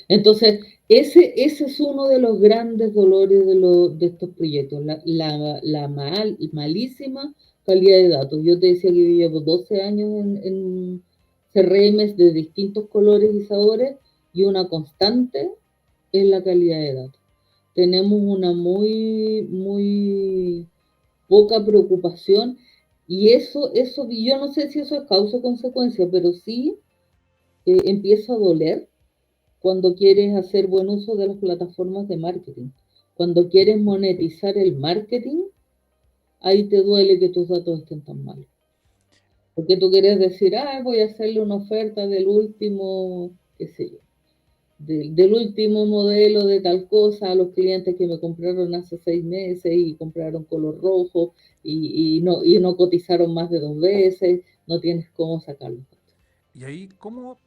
Entonces, ese es uno de los grandes dolores de estos proyectos, la malísima calidad de datos. Yo te decía que yo llevo 12 años en CRMs de distintos colores y sabores y una constante es la calidad de datos. Tenemos una muy poca preocupación y eso, yo no sé si eso es causa o consecuencia, pero sí empieza a doler cuando quieres hacer buen uso de las plataformas de marketing. Cuando quieres monetizar el marketing, ahí te duele que tus datos estén tan mal. Porque tú quieres decir, voy a hacerle una oferta del último, qué sé yo, del último modelo de tal cosa a los clientes que me compraron hace 6 meses y compraron color rojo y no cotizaron más de 2 veces, no tienes cómo sacarlo. Y ahí, ¿cómo,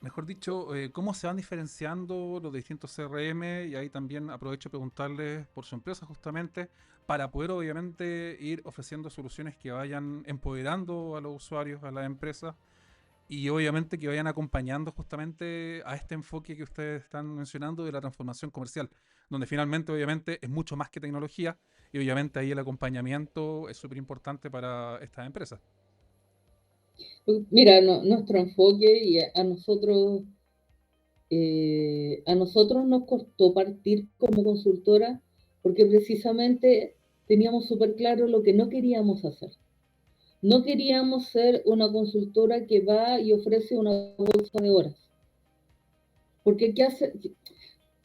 mejor dicho, cómo se van diferenciando los distintos CRM? Y ahí también aprovecho a preguntarles por su empresa justamente, para poder obviamente ir ofreciendo soluciones que vayan empoderando a los usuarios, a las empresas, y obviamente que vayan acompañando justamente a este enfoque que ustedes están mencionando de la transformación comercial, donde finalmente obviamente es mucho más que tecnología y obviamente ahí el acompañamiento es súper importante para estas empresas. Mira, nuestro enfoque y a nosotros nos costó partir como consultora porque precisamente teníamos súper claro lo que no queríamos hacer. No queríamos ser una consultora que va y ofrece una bolsa de horas. Porque ¿qué hace?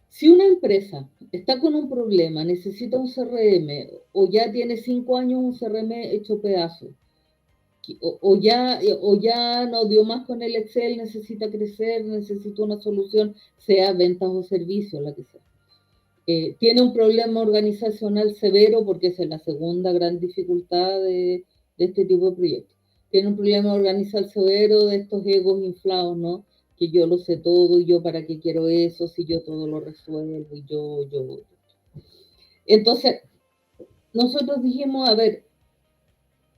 Si una empresa está con un problema, necesita un CRM o ya tiene 5 años un CRM hecho pedazo, o ya no dio más con el Excel, necesita crecer, necesita una solución, sea ventas o servicios, la que sea. Tiene un problema organizacional severo porque esa es la segunda gran dificultad de este tipo de proyectos. Tiene un problema organizacional severo de estos egos inflados, ¿no? Que yo lo sé todo y yo para qué quiero eso, si yo todo lo resuelvo y yo. Entonces, nosotros dijimos, a ver,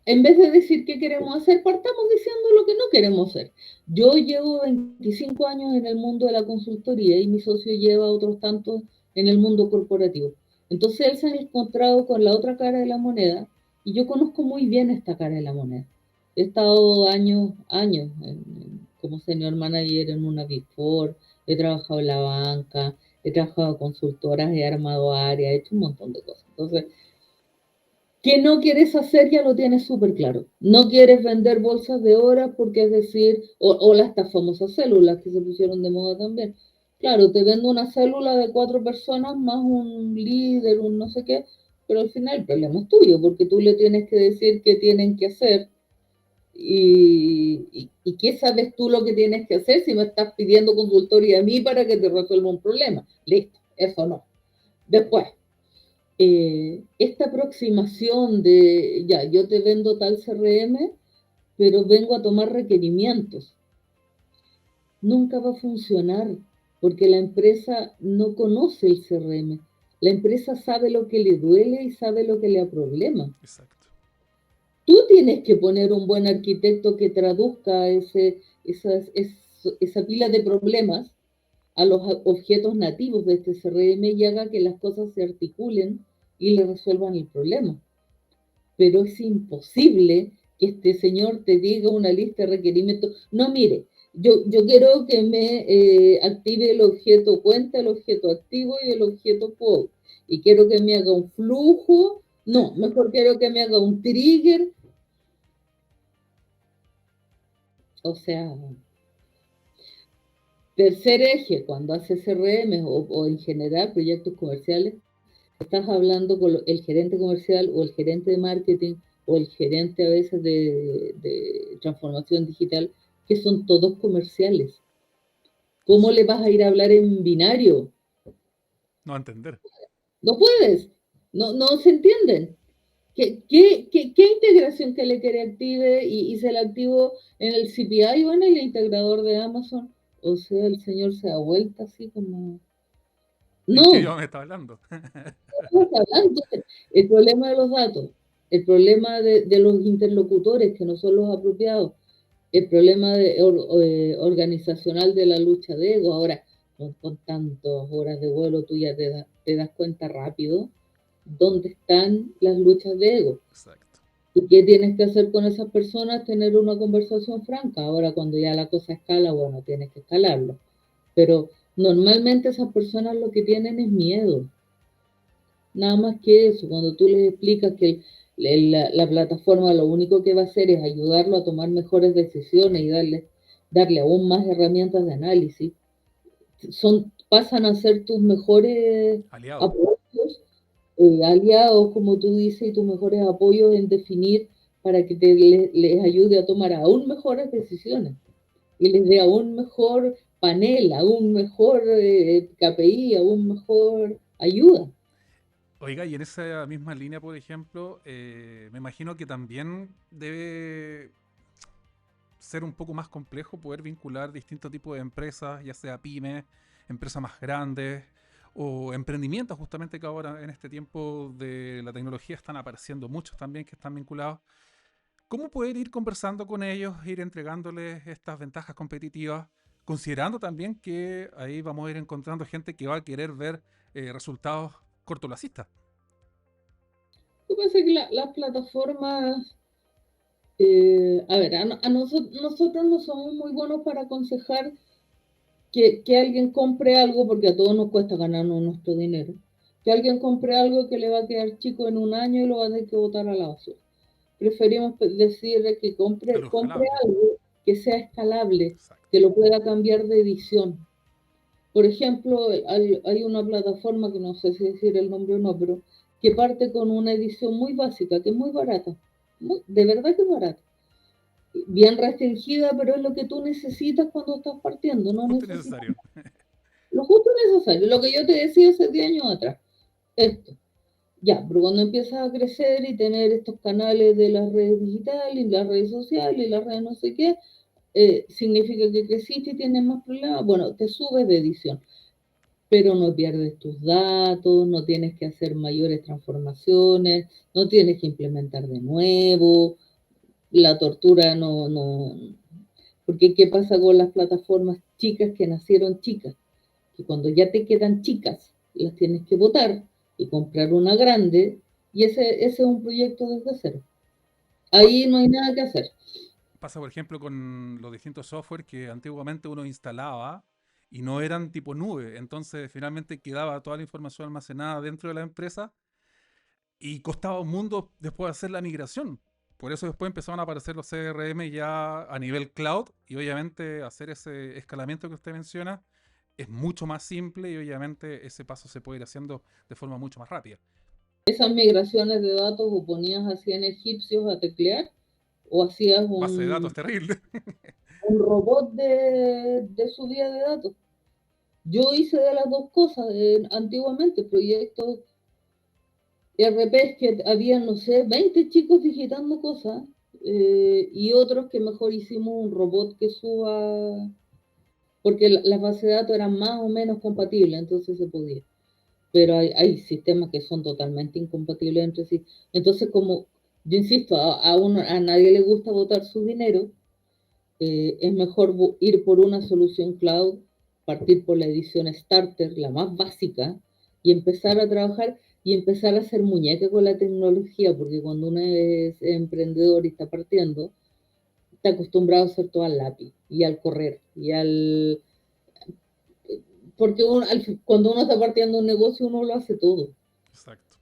en vez de decir qué queremos hacer, partamos diciendo lo que no queremos hacer. Yo llevo 25 años en el mundo de la consultoría y mi socio lleva otros tantos en el mundo corporativo. Entonces él se ha encontrado con la otra cara de la moneda y yo conozco muy bien esta cara de la moneda. He estado años como senior manager en una Big Four, he trabajado en la banca, he trabajado en consultoras, he armado áreas, he hecho un montón de cosas. Entonces, ¿qué no quieres hacer? Ya lo tienes súper claro. No quieres vender bolsas de horas porque es decir, o estas famosas células que se pusieron de moda también. Claro, te vendo una célula de 4 personas más un líder, un no sé qué, pero al final el problema es tuyo porque tú le tienes que decir qué tienen que hacer y qué sabes tú lo que tienes que hacer si me estás pidiendo consultoría a mí para que te resuelva un problema. Listo, eso no. Después, esta aproximación de, ya, yo te vendo tal CRM, pero vengo a tomar requerimientos, nunca va a funcionar porque la empresa no conoce el CRM. La empresa sabe lo que le duele y sabe lo que le problema. Exacto. Tú tienes que poner un buen arquitecto que traduzca esa pila de problemas a los objetos nativos de este CRM y haga que las cosas se articulen y le resuelvan el problema. Pero es imposible que este señor te diga una lista de requerimientos. No, mire, yo quiero que me active el objeto cuenta, el objeto activo y el objeto quote. Y quiero que me haga un flujo. No, mejor quiero que me haga un trigger. O sea, tercer eje, cuando haces CRM o en general proyectos comerciales, estás hablando con el gerente comercial o el gerente de marketing o el gerente a veces de transformación digital, que son todos comerciales. ¿Cómo le vas a ir a hablar en binario? No entender. No puedes, no se entienden. ¿Qué integración que le quiere active y se la activó en el CPI o en el integrador de Amazon? O sea, el señor se da vuelta así como... ¿En qué No, idioma me está hablando? estamos hablando el problema de los datos, el problema de los interlocutores que no son los apropiados, el problema organizacional de la lucha de ego. Ahora, con tantas horas de vuelo, tú ya te das cuenta rápido dónde están las luchas de ego. Exacto. ¿Y qué tienes que hacer con esas personas? Tener una conversación franca. Ahora, cuando ya la cosa escala, bueno, tienes que escalarlo. Pero normalmente esas personas lo que tienen es miedo. Nada más que eso, cuando tú les explicas que la plataforma lo único que va a hacer es ayudarlo a tomar mejores decisiones y darle aún más herramientas de análisis, pasan a ser tus mejores Aliado. apoyos, aliados, como tú dices, y tus mejores apoyos en definir para que les ayude a tomar aún mejores decisiones y les dé aún mejor panel, aún mejor KPI, aún mejor ayuda. Oiga, y en esa misma línea, por ejemplo, me imagino que también debe ser un poco más complejo poder vincular distintos tipos de empresas, ya sea pymes, empresas más grandes o emprendimientos, justamente que ahora en este tiempo de la tecnología están apareciendo muchos también que están vinculados. ¿Cómo poder ir conversando con ellos, ir entregándoles estas ventajas competitivas, considerando también que ahí vamos a ir encontrando gente que va a querer ver resultados cortoplacistas? Lo que pasa es que las plataformas, a ver, nosotros no somos muy buenos para aconsejar que alguien compre algo, porque a todos nos cuesta ganarnos nuestro dinero, que alguien compre algo que le va a quedar chico en un año y lo va a tener que botar a la basura. Preferimos decirle que compre Algo escalable. algo que sea escalable, Exacto. que lo pueda cambiar de edición. Por ejemplo, hay una plataforma que no sé si decir el nombre o no, pero que parte con una edición muy básica, que es muy barata, de verdad que es barata, bien restringida, pero es lo que tú necesitas cuando estás partiendo, no Justo y necesitas necesario. lo justo y necesario, lo que yo te decía hace 10 años atrás, esto. Ya, pero cuando empiezas a crecer y tener estos canales de las redes digitales, y las redes sociales, y las redes no sé qué, significa que creciste y tienes más problemas. Bueno, te subes de edición, pero no pierdes tus datos, no tienes que hacer mayores transformaciones, no tienes que implementar de nuevo, la tortura no. Porque ¿qué pasa con las plataformas chicas que nacieron chicas? Que cuando ya te quedan chicas, las tienes que botar y comprar una grande, y ese es un proyecto desde cero. Ahí no hay nada que hacer. Pasa, por ejemplo, con los distintos software que antiguamente uno instalaba y no eran tipo nube. Entonces, finalmente quedaba toda la información almacenada dentro de la empresa y costaba un mundo después de hacer la migración. Por eso después empezaron a aparecer los CRM ya a nivel cloud y obviamente hacer ese escalamiento que usted menciona es mucho más simple y obviamente ese paso se puede ir haciendo de forma mucho más rápida. Esas migraciones de datos o ponías así en egipcios a teclear o hacías Base de datos terrible. un robot de subida de datos. Yo hice de las dos cosas antiguamente, proyectos ERPs que había, no sé, 20 chicos digitando cosas y otros que mejor hicimos un robot que suba, porque las bases de datos eran más o menos compatibles, entonces se podía. Pero hay sistemas que son totalmente incompatibles entre sí. Entonces, como yo insisto, a nadie le gusta botar su dinero, es mejor ir por una solución cloud partir por la edición Starter, la más básica, y empezar a trabajar y empezar a hacer muñeca con la tecnología, porque cuando uno es emprendedor y está partiendo, está acostumbrado a hacer todo al lápiz y al correr y al... Porque cuando uno está partiendo un negocio, uno lo hace todo. Exacto.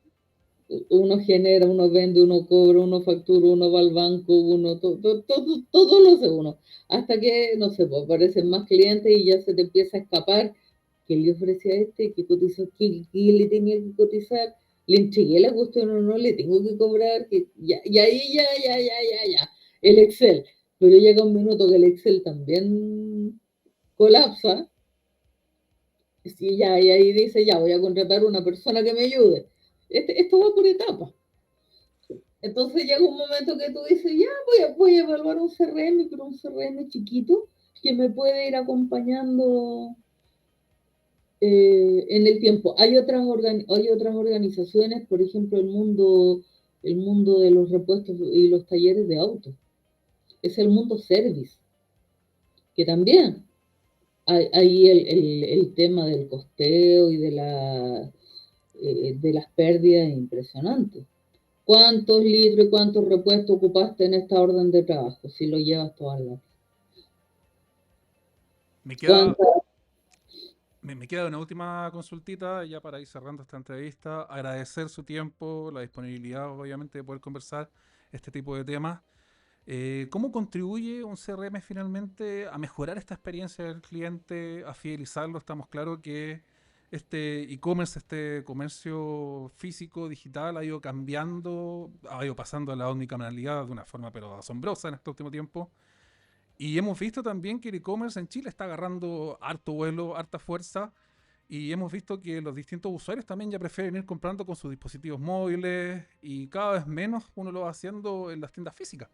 Uno genera, uno vende, uno cobra, uno factura, uno va al banco, uno todo lo hace uno. Hasta que, no sé, pues aparecen más clientes y ya se te empieza a escapar que le ofrecía a este, que cotizó, que le tenía que cotizar, le entregué la cuestión o no, le tengo que cobrar, que ya, y ahí ya, el Excel. Pero llega un minuto que el Excel también colapsa, sí, ya, y ahí dice, ya, voy a contratar una persona que me ayude. Esto va por etapas. Entonces llega un momento que tú dices, ya, voy a evaluar un CRM, pero un CRM chiquito que me puede ir acompañando en el tiempo. Hay otras organizaciones, por ejemplo, el mundo de los repuestos y los talleres de autos. Es el mundo service, que también hay el tema del costeo y de las pérdidas impresionantes. ¿Cuántos litros y cuántos repuestos ocupaste en esta orden de trabajo? Si lo llevas todas las... Me queda, ¿Cuántas? me queda una última consultita ya para ir cerrando esta entrevista. Agradecer su tiempo, la disponibilidad, obviamente, de poder conversar este tipo de temas. ¿Cómo contribuye un CRM finalmente a mejorar esta experiencia del cliente, a fidelizarlo? Estamos claros que este e-commerce, este comercio físico, digital, ha ido cambiando, ha ido pasando a la omnicanalidad de una forma pero asombrosa en este último tiempo. Y hemos visto también que el e-commerce en Chile está agarrando harto vuelo, harta fuerza. Y hemos visto que los distintos usuarios también ya prefieren ir comprando con sus dispositivos móviles y cada vez menos uno lo va haciendo en las tiendas físicas.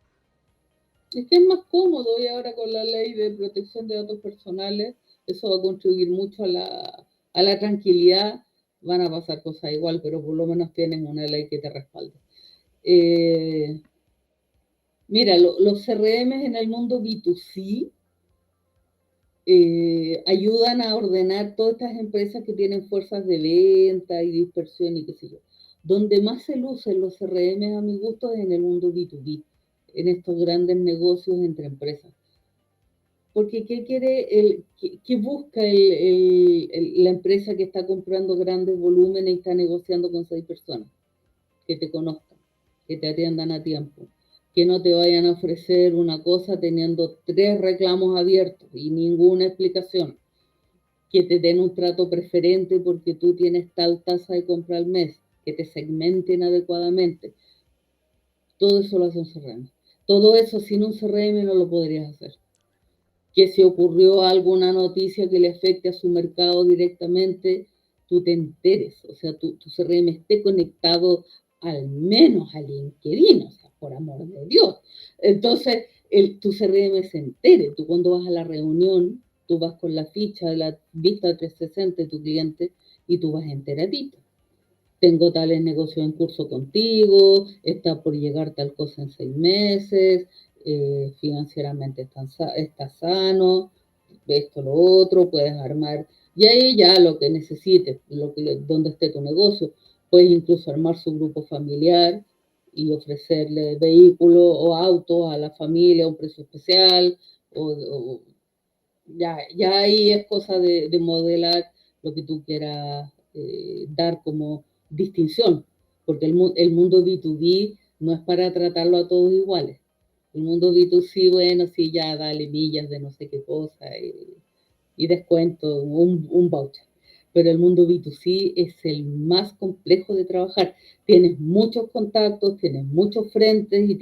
Es que es más cómodo y ahora con la ley de protección de datos personales, eso va a contribuir mucho a la tranquilidad. Van a pasar cosas igual, pero por lo menos tienen una ley que te respalde. Eh, Mira, los CRM en el mundo B2C ayudan a ordenar todas estas empresas que tienen fuerzas de venta y dispersión y qué sé yo. Donde más se lucen los CRM a mi gusto es en el mundo B2B, en estos grandes negocios entre empresas. Porque ¿qué quiere qué busca la empresa que está comprando grandes volúmenes y está negociando con 6 personas? Que te conozcan, que te atiendan a tiempo, que no te vayan a ofrecer una cosa teniendo 3 reclamos abiertos y ninguna explicación, que te den un trato preferente porque tú tienes tal tasa de compra al mes, que te segmenten adecuadamente. Todo eso lo hace un CRM. Todo eso sin un CRM no lo podrías hacer. Que si ocurrió alguna noticia que le afecte a su mercado directamente, tú te enteres, o sea, tu CRM esté conectado al menos a LinkedIn, o sea, por amor de Dios. Entonces, tu CRM se entere. Tú cuando vas a la reunión, tú vas con la ficha de la vista 360 de tu cliente y tú vas enteradito. Tengo tales negocios en curso contigo, está por llegar tal cosa en 6 meses, financieramente está sano, esto, lo otro, puedes armar, y ahí ya lo que necesites, donde esté tu negocio, puedes incluso armar su grupo familiar y ofrecerle vehículos o autos a la familia a un precio especial, o ya ahí es cosa de modelar lo que tú quieras dar como distinción, porque el mundo B2B no es para tratarlo a todos iguales. El mundo B2C, bueno, sí, ya dale millas de no sé qué cosa y descuento, un voucher. Pero el mundo B2C es el más complejo de trabajar. Tienes muchos contactos, tienes muchos frentes y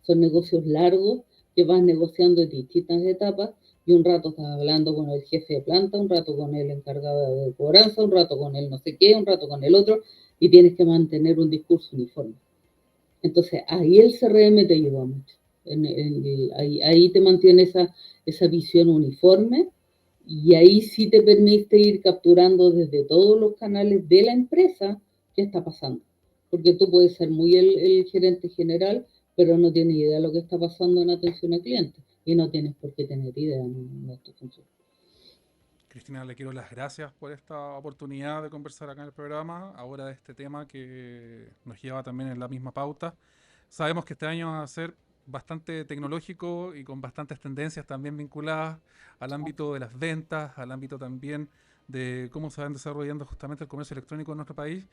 son negocios largos que vas negociando en distintas etapas y un rato estás hablando con el jefe de planta, un rato con el encargado de cobranza, un rato con el no sé qué, un rato con el otro y tienes que mantener un discurso uniforme. Entonces ahí el CRM te ayuda mucho. Ahí te mantiene esa visión uniforme y ahí sí te permite ir capturando desde todos los canales de la empresa qué está pasando. Porque tú puedes ser muy el gerente general, pero no tienes idea de lo que está pasando en atención al cliente y no tienes por qué tener idea, no es tu función. Cristina, le quiero las gracias por esta oportunidad de conversar acá en el programa, ahora de este tema que nos lleva también en la misma pauta. Sabemos que este año va a ser bastante tecnológico y con bastantes tendencias también vinculadas al ámbito de las ventas, al ámbito también de cómo se van desarrollando justamente el comercio electrónico en nuestro país.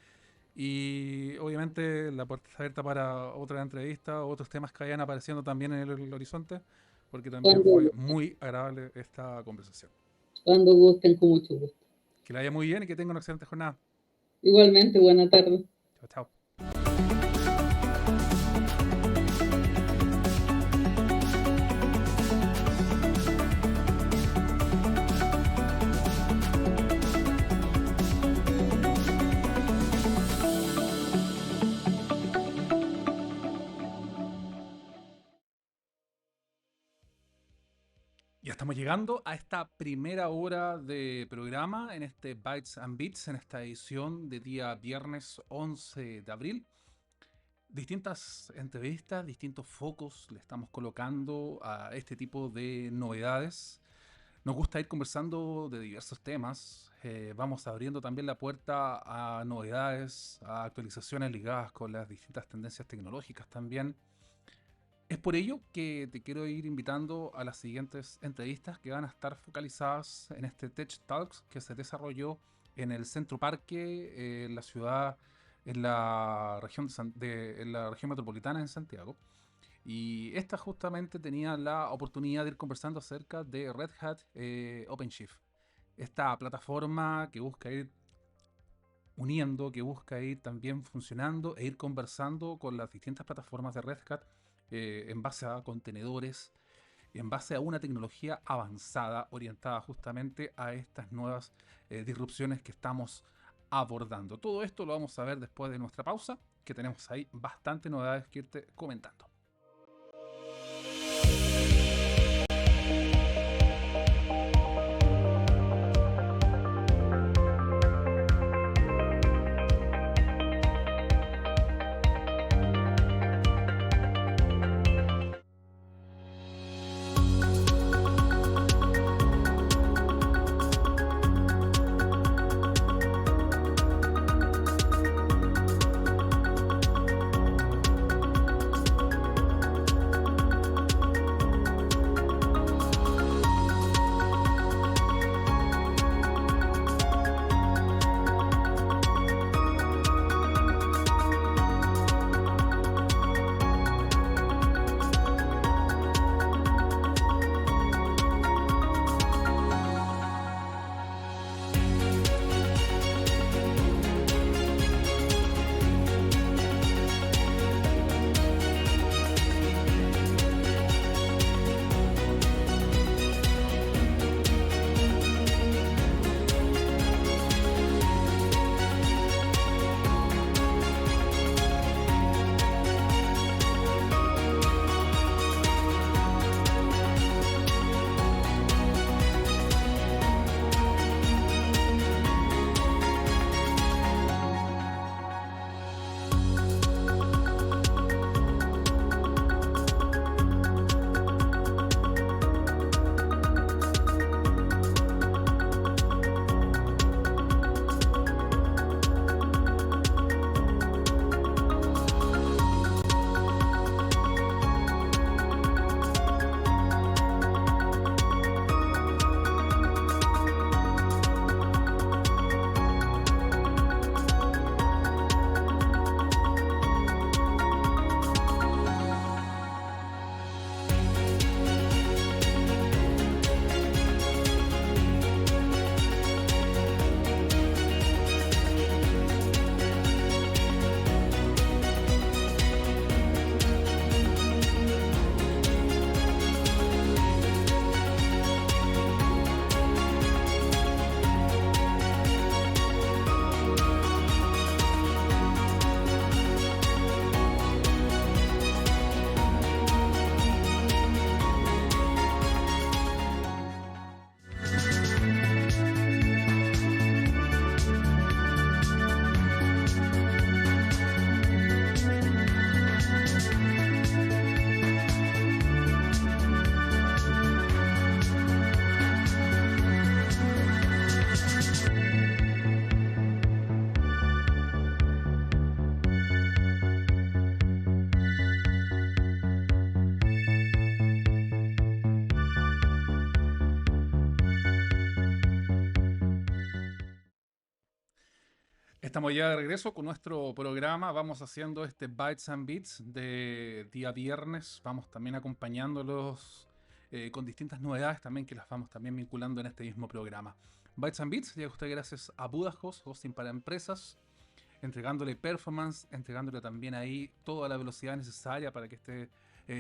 Y obviamente la puerta está abierta para otra entrevista, otros temas que vayan apareciendo también en el horizonte, porque también fue muy agradable esta conversación. Cuando gusten, con mucho gusto. Que la haya muy bien y que tenga una excelente jornada. Igualmente, buena tarde. Chao, chao. Ya estamos llegando a esta primera hora de programa en este Bytes and Bits, en esta edición de día viernes 11 de abril. Distintas entrevistas, distintos focos le estamos colocando a este tipo de novedades. Nos gusta ir conversando de diversos temas. Vamos abriendo también la puerta a novedades, a actualizaciones ligadas con las distintas tendencias tecnológicas también. Es por ello que te quiero ir invitando a las siguientes entrevistas que van a estar focalizadas en este Tech Talks que se desarrolló en el Centro Parque, en la ciudad, en la región, en la región metropolitana en Santiago. Y esta justamente tenía la oportunidad de ir conversando acerca de Red Hat OpenShift. Esta plataforma que busca ir uniendo, que busca ir también funcionando e ir conversando con las distintas plataformas de Red Hat en base a contenedores, en base a una tecnología avanzada orientada justamente a estas nuevas disrupciones que estamos abordando. Todo esto lo vamos a ver después de nuestra pausa, que tenemos ahí bastante novedades que irte comentando. Estamos ya de regreso con nuestro programa. Vamos haciendo este Bytes and Beats de día viernes. Vamos también acompañándolos con distintas novedades también que las vamos también vinculando en este mismo programa. Bytes and Beats llega a usted gracias a Budahos, hosting para empresas, entregándole performance, entregándole también ahí toda la velocidad necesaria para que este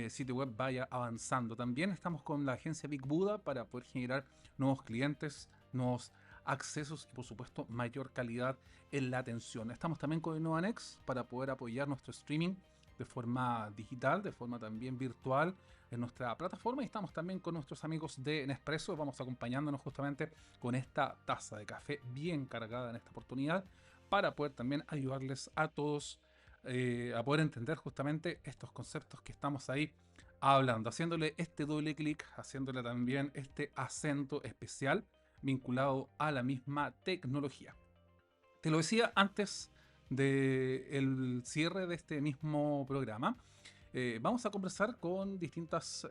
sitio web vaya avanzando. También estamos con la agencia Big Buddha para poder generar nuevos clientes, nuevos accesos y por supuesto mayor calidad en la atención. Estamos también con InnovaNext para poder apoyar nuestro streaming de forma digital, de forma también virtual en nuestra plataforma, y estamos también con nuestros amigos de Nespresso. Vamos acompañándonos justamente con esta taza de café bien cargada en esta oportunidad para poder también ayudarles a todos a poder entender justamente estos conceptos que estamos ahí hablando, haciéndole este doble clic, haciéndole también este acento especial vinculado a la misma tecnología. Te lo decía antes del cierre de este mismo programa. Vamos a conversar con distintas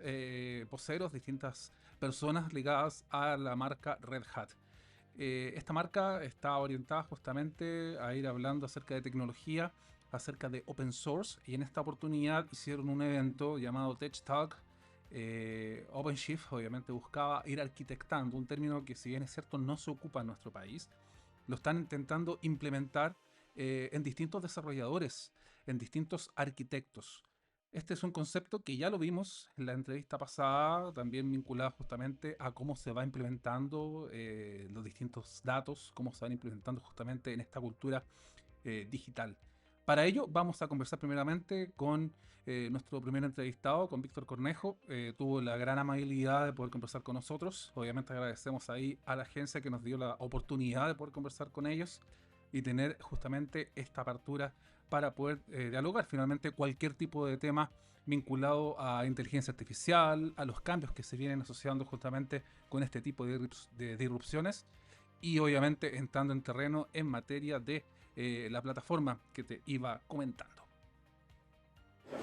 voceros, distintas personas ligadas a la marca Red Hat. Esta marca está orientada justamente a ir hablando acerca de tecnología, acerca de open source, y en esta oportunidad hicieron un evento llamado Tech Talk. OpenShift obviamente buscaba ir arquitectando, un término que, si bien es cierto no se ocupa en nuestro país, lo están intentando implementar en distintos desarrolladores, en distintos arquitectos. Este es un concepto que ya lo vimos en la entrevista pasada, también vinculado justamente a cómo se va implementando los distintos datos, cómo se van implementando justamente en esta cultura digital. Para ello vamos a conversar primeramente con nuestro primer entrevistado, con Víctor Cornejo. Tuvo la gran amabilidad de poder conversar con nosotros. Obviamente agradecemos ahí a la agencia que nos dio la oportunidad de poder conversar con ellos y tener justamente esta apertura para poder dialogar finalmente cualquier tipo de tema vinculado a inteligencia artificial, a los cambios que se vienen asociando justamente con este tipo de disrupciones, y obviamente entrando en terreno en materia de la plataforma que te iba comentando.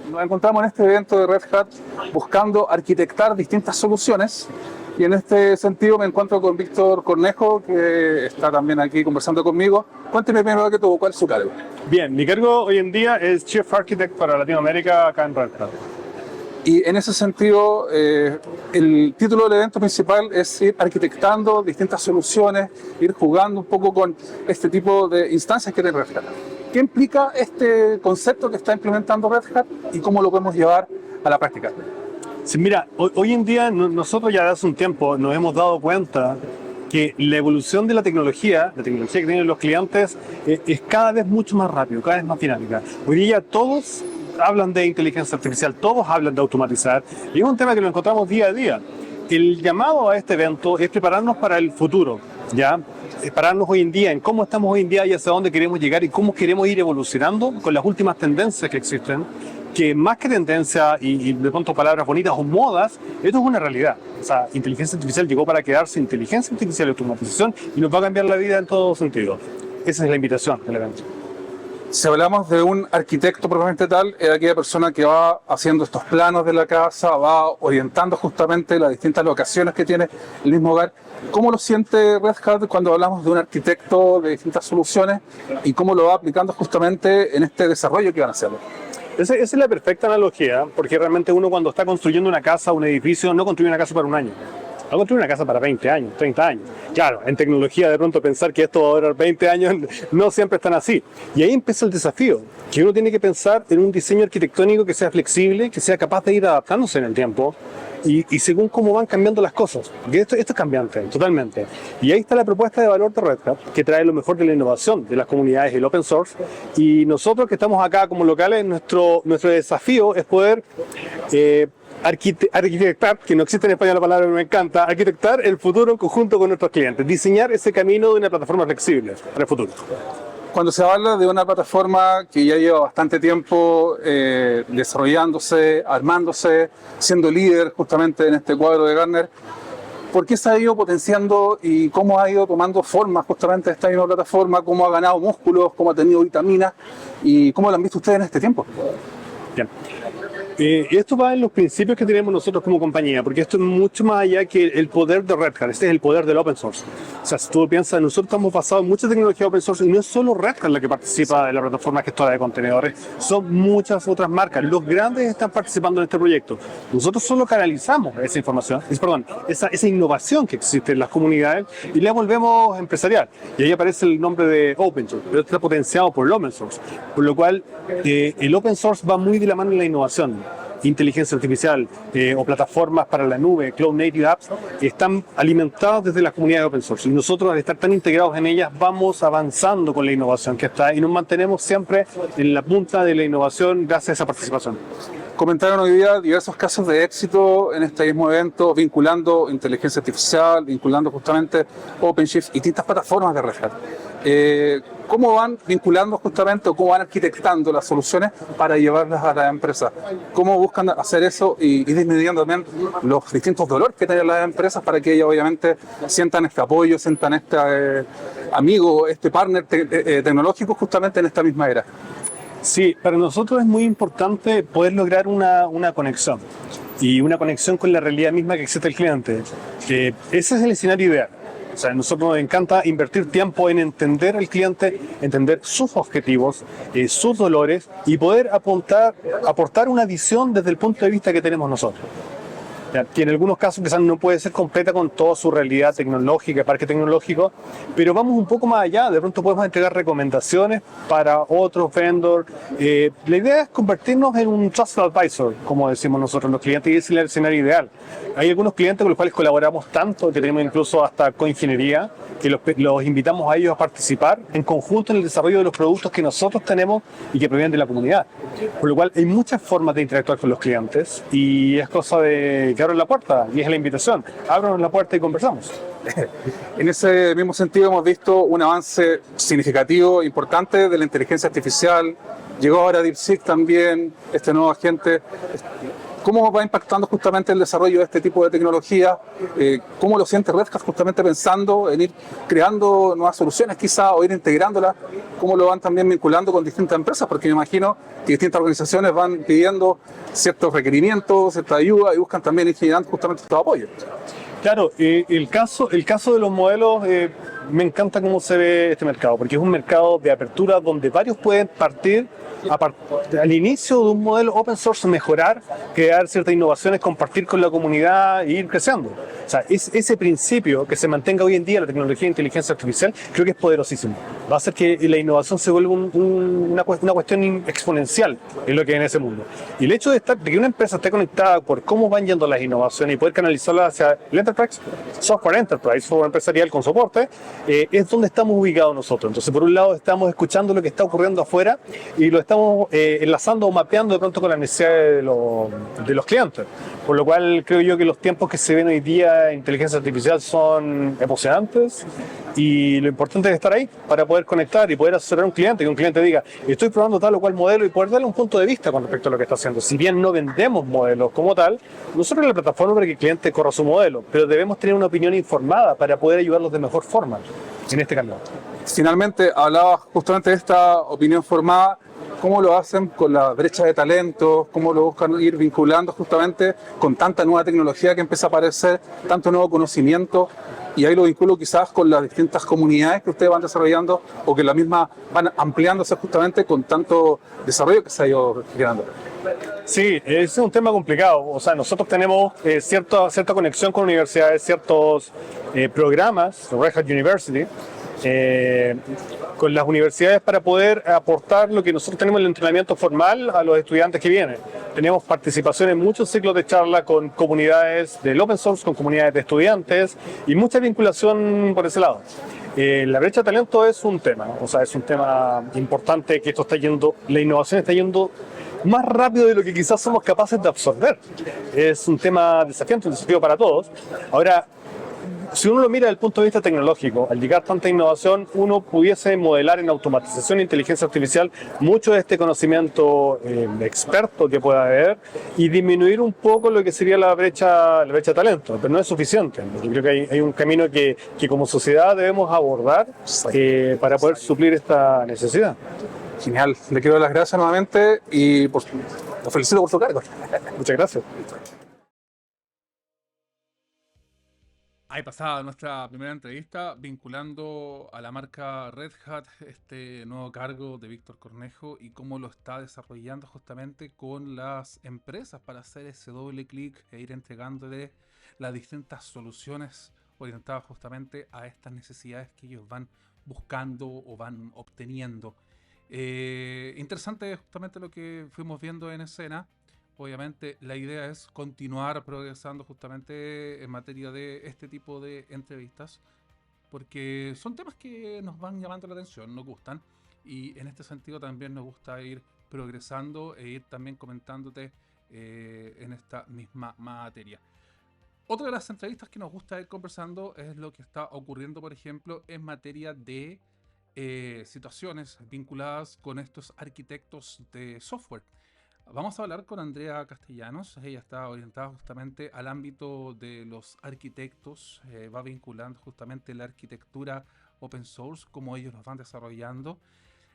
Nos encontramos en este evento de Red Hat buscando arquitectar distintas soluciones, y en este sentido me encuentro con Víctor Cornejo, que está también aquí conversando conmigo. Cuénteme primero que todo, ¿cuál es su cargo? Bien, mi cargo hoy en día es Chief Architect para Latinoamérica acá en Red Hat. Y en ese sentido, el título del evento principal es ir arquitectando distintas soluciones, ir jugando un poco con este tipo de instancias que tiene Red Hat. ¿Qué implica este concepto que está implementando Red Hat y cómo lo podemos llevar a la práctica? Sí, mira, hoy en día nosotros ya de hace un tiempo nos hemos dado cuenta que la evolución de la tecnología que tienen los clientes es cada vez mucho más rápido, cada vez más dinámica. Hoy día todos hablan de inteligencia artificial, todos hablan de automatizar, y es un tema que lo encontramos día a día. El llamado a este evento es prepararnos para el futuro, ¿ya? Prepararnos hoy en día en cómo estamos hoy en día y hacia dónde queremos llegar y cómo queremos ir evolucionando con las últimas tendencias que existen, que más que tendencia y de pronto palabras bonitas o modas, esto es una realidad. O sea, inteligencia artificial llegó para quedarse, inteligencia artificial y automatización, y nos va a cambiar la vida en todo sentido. Esa es la invitación del evento. Si hablamos de un arquitecto propiamente tal, es aquella persona que va haciendo estos planos de la casa, va orientando justamente las distintas locaciones que tiene el mismo hogar. ¿Cómo lo siente Red Hat cuando hablamos de un arquitecto de distintas soluciones y cómo lo va aplicando justamente en este desarrollo que van a hacer? Esa es la perfecta analogía, porque realmente uno cuando está construyendo una casa, un edificio, no construye una casa para un año. Va a construir una casa para 20 años, 30 años. Claro, en tecnología de pronto pensar que esto va a durar 20 años no siempre es tan así. Y ahí empieza el desafío, que uno tiene que pensar en un diseño arquitectónico que sea flexible, que sea capaz de ir adaptándose en el tiempo y según cómo van cambiando las cosas. Porque esto es cambiante, totalmente. Y ahí está la propuesta de valor de Red Hat, que trae lo mejor de la innovación de las comunidades y el open source. Y nosotros que estamos acá como locales, nuestro desafío es poder arquitectar, que no existe en español la palabra, pero me encanta, arquitectar el futuro en conjunto con nuestros clientes, diseñar ese camino de una plataforma flexible para el futuro. Cuando se habla de una plataforma que ya lleva bastante tiempo desarrollándose, armándose, siendo líder justamente en este cuadro de Gartner, ¿por qué se ha ido potenciando y cómo ha ido tomando forma justamente esta misma plataforma? ¿Cómo ha ganado músculos? ¿Cómo ha tenido vitaminas? ¿Y cómo lo han visto ustedes en este tiempo? Bien. Esto va en los principios que tenemos nosotros como compañía, porque esto es mucho más allá que el poder de Red Hat, este es el poder del open source. O sea, si tú piensas, nosotros estamos basados en mucha tecnología open source y no es solo Red Hat la que participa de la plataforma gestora de contenedores, son muchas otras marcas. Los grandes están participando en este proyecto. Nosotros solo canalizamos esa información, esa innovación que existe en las comunidades y la volvemos empresarial. Y ahí aparece el nombre de open source, pero está potenciado por el open source. Por lo cual, el open source va muy de la mano en la innovación. Inteligencia artificial o plataformas para la nube, Cloud Native Apps, están alimentadas desde las comunidades de open source. Y nosotros, al estar tan integrados en ellas, vamos avanzando con la innovación que está y nos mantenemos siempre en la punta de la innovación gracias a esa participación. Comentaron hoy día diversos casos de éxito en este mismo evento, vinculando inteligencia artificial, vinculando justamente OpenShift y distintas plataformas de Red Hat. ¿Cómo van vinculando justamente o cómo van arquitectando las soluciones para llevarlas a las empresas? ¿Cómo buscan hacer eso y disminuyendo también los distintos dolores que tienen las empresas para que ellas obviamente sientan este apoyo, sientan este amigo, este partner tecnológico justamente en esta misma era? Sí, para nosotros es muy importante poder lograr una conexión y una conexión con la realidad misma que existe el cliente. Ese es el escenario ideal. O sea, a nosotros nos encanta invertir tiempo en entender al cliente, entender sus objetivos, sus dolores y poder aportar una visión desde el punto de vista que tenemos nosotros. Que en algunos casos quizás no puede ser completa con toda su realidad tecnológica, parque tecnológico, pero vamos un poco más allá. De pronto podemos entregar recomendaciones para otros vendors. La idea es convertirnos en un trusted advisor, como decimos nosotros los clientes, y ese es el escenario ideal. Hay algunos clientes con los cuales colaboramos tanto que tenemos incluso hasta coingeniería, que los invitamos a ellos a participar en conjunto en el desarrollo de los productos que nosotros tenemos y que provienen de la comunidad. Por lo cual hay muchas formas de interactuar con los clientes y es cosa de que abran la puerta, y es la invitación. Ábranos la puerta y conversamos. En ese mismo sentido hemos visto un avance significativo, importante de la inteligencia artificial. Llegó ahora DeepSeek también, este nuevo agente. ¿Cómo va impactando justamente el desarrollo de este tipo de tecnología? ¿Cómo lo siente Red Hat justamente pensando en ir creando nuevas soluciones quizá o ir integrándolas? ¿Cómo lo van también vinculando con distintas empresas? Porque me imagino que distintas organizaciones van pidiendo ciertos requerimientos, cierta ayuda y buscan también ir generando justamente estos apoyos. Claro, el caso de los modelos, me encanta cómo se ve este mercado, porque es un mercado de apertura donde varios pueden partir al inicio de un modelo open source, mejorar, crear ciertas innovaciones, compartir con la comunidad e ir creciendo. O sea, ese principio que se mantenga hoy en día la tecnología de inteligencia artificial, creo que es poderosísimo. Va a hacer que la innovación se vuelva una cuestión exponencial en lo que es en ese mundo. Y el hecho de que una empresa esté conectada por cómo van yendo las innovaciones y poder canalizarlas hacia el enterprise, software empresarial con soporte, es donde estamos ubicados nosotros. Entonces, por un lado, estamos escuchando lo que está ocurriendo afuera y lo estamos enlazando o mapeando de pronto con las necesidades de los clientes. Por lo cual, creo yo que los tiempos que se ven hoy día en inteligencia artificial son emocionantes y lo importante es estar ahí para poder conectar y poder asesorar a un cliente, que un cliente diga, estoy probando tal o cual modelo y poder darle un punto de vista con respecto a lo que está haciendo. Si bien no vendemos modelos como tal, nosotros en la plataforma para que el cliente corra su modelo, pero debemos tener una opinión informada para poder ayudarlos de mejor forma en este cambio. Finalmente, hablaba justamente de esta opinión formada. ¿Cómo lo hacen con la brecha de talentos? ¿Cómo lo buscan ir vinculando justamente con tanta nueva tecnología que empieza a aparecer, tanto nuevo conocimiento? Y ahí lo vinculo quizás con las distintas comunidades que ustedes van desarrollando o que la misma van ampliándose justamente con tanto desarrollo que se ha ido generando. Sí, es un tema complicado. O sea, nosotros tenemos cierta conexión con universidades, ciertos programas, Red Hat University, con las universidades para poder aportar lo que nosotros tenemos en el entrenamiento formal a los estudiantes que vienen. Tenemos participación en muchos ciclos de charla con comunidades del open source, con comunidades de estudiantes y mucha vinculación por ese lado. La brecha de talento es un tema, o sea, es un tema importante que la innovación está yendo más rápido de lo que quizás somos capaces de absorber. Es un tema desafiante, un desafío para todos. Ahora, si uno lo mira desde el punto de vista tecnológico, al llegar tanta innovación, uno pudiese modelar en automatización e inteligencia artificial mucho de este conocimiento experto que pueda haber y disminuir un poco lo que sería la brecha de talento, pero no es suficiente. Yo creo que hay un camino que como sociedad debemos abordar para poder suplir esta necesidad. Genial, le quiero dar las gracias nuevamente y por Lo felicito por su cargo. Muchas gracias. Ahí pasaba nuestra primera entrevista vinculando a la marca Red Hat este nuevo cargo de Víctor Cornejo y cómo lo está desarrollando justamente con las empresas para hacer ese doble clic e ir entregándole las distintas soluciones orientadas justamente a estas necesidades que ellos van buscando o van obteniendo. Interesante justamente lo que fuimos viendo en escena. Obviamente la idea es continuar progresando justamente en materia de este tipo de entrevistas, porque son temas que nos van llamando la atención, nos gustan, y en este sentido también nos gusta ir progresando e ir también comentándote en esta misma materia. Otra de las entrevistas que nos gusta ir conversando es lo que está ocurriendo, por ejemplo, en materia de situaciones vinculadas con estos arquitectos de software. Vamos a hablar con Andrea Castellanos. Ella está orientada justamente al ámbito de los arquitectos, va vinculando justamente la arquitectura open source, cómo ellos los van desarrollando.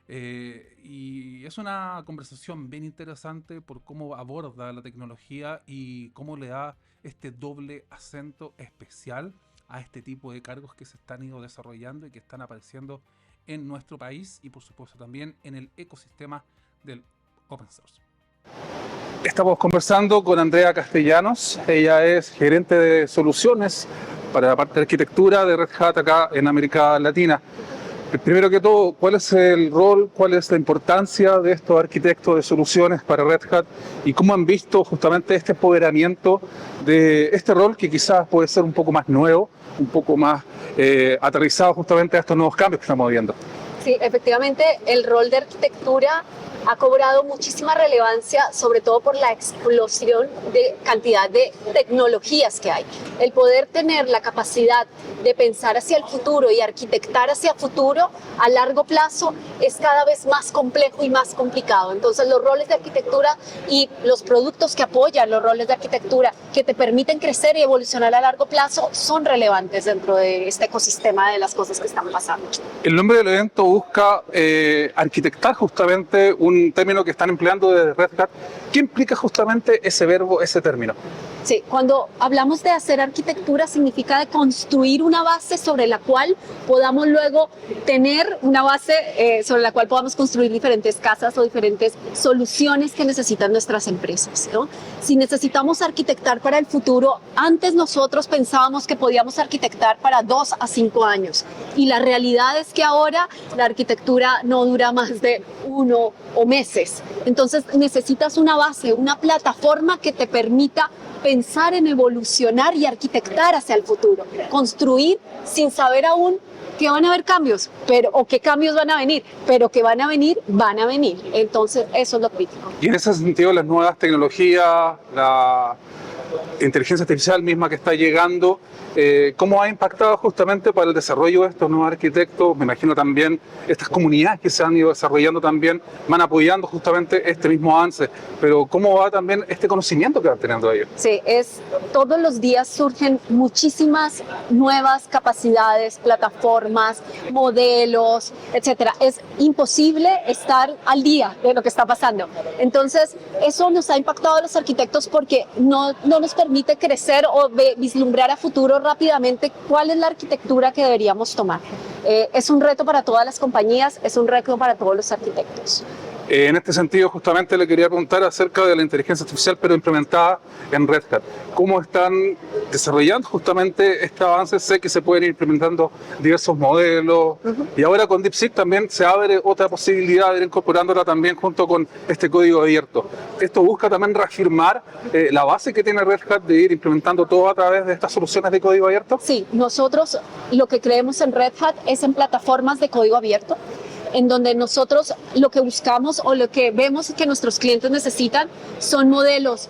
Y es una conversación bien interesante por cómo aborda la tecnología y cómo le da este doble acento especial a este tipo de cargos que se están ido desarrollando y que están apareciendo en nuestro país y por supuesto también en el ecosistema del open source. Estamos conversando con Andrea Castellanos. Ella es gerente de soluciones para la parte de arquitectura de Red Hat acá en América Latina. Primero que todo, ¿cuál es el rol, cuál es la importancia de estos arquitectos de soluciones para Red Hat y cómo han visto justamente este empoderamiento de este rol que quizás puede ser un poco más nuevo, un poco más aterrizado justamente a estos nuevos cambios que estamos viendo? Sí, efectivamente, el rol de arquitectura ha cobrado muchísima relevancia, sobre todo por la explosión de cantidad de tecnologías que hay. El poder tener la capacidad de pensar hacia el futuro y arquitectar hacia el futuro a largo plazo es cada vez más complejo y más complicado. Entonces los roles de arquitectura y los productos que apoyan los roles de arquitectura que te permiten crecer y evolucionar a largo plazo son relevantes dentro de este ecosistema de las cosas que están pasando. El nombre del evento busca arquitectar justamente un término que están empleando desde Red Hat. ¿Qué implica justamente ese verbo, ese término? Sí, cuando hablamos de hacer arquitectura significa de construir una base sobre la cual podamos luego tener una base sobre la cual podamos construir diferentes casas o diferentes soluciones que necesitan nuestras empresas, ¿no? Si necesitamos arquitectar para el futuro, antes nosotros pensábamos que podíamos arquitectar para 2 a 5 años y la realidad es que ahora la arquitectura no dura más de 1 o meses. Entonces necesitas una base, una plataforma que te permita pensar en evolucionar y arquitectar hacia el futuro, construir sin saber aún que van a haber cambios, o qué cambios van a venir, pero que van a venir, van a venir. Entonces eso es lo crítico. Y en ese sentido las nuevas tecnologías, la inteligencia artificial misma que está llegando, ¿cómo ha impactado justamente para el desarrollo de estos nuevos arquitectos? Me imagino también estas comunidades que se han ido desarrollando también van apoyando justamente este mismo avance, pero ¿cómo va también este conocimiento que van teniendo ellos? Sí, todos los días surgen muchísimas nuevas capacidades, plataformas, modelos, etcétera. Es imposible estar al día de lo que está pasando. Entonces, eso nos ha impactado a los arquitectos porque no nos permite crecer o vislumbrar a futuro rápidamente cuál es la arquitectura que deberíamos tomar. Es un reto para todas las compañías, es un reto para todos los arquitectos. En este sentido, justamente le quería preguntar acerca de la inteligencia artificial, pero implementada en Red Hat. ¿Cómo están desarrollando justamente este avance? Sé que se pueden ir implementando diversos modelos, y ahora con DeepSeek también se abre otra posibilidad de ir incorporándola también junto con este código abierto. Esto busca también reafirmar la base que tiene Red Hat de ir implementando todo a través de estas soluciones de código abierto. Sí, nosotros lo que creemos en Red Hat es en plataformas de código abierto, en donde nosotros lo que buscamos o lo que vemos que nuestros clientes necesitan son modelos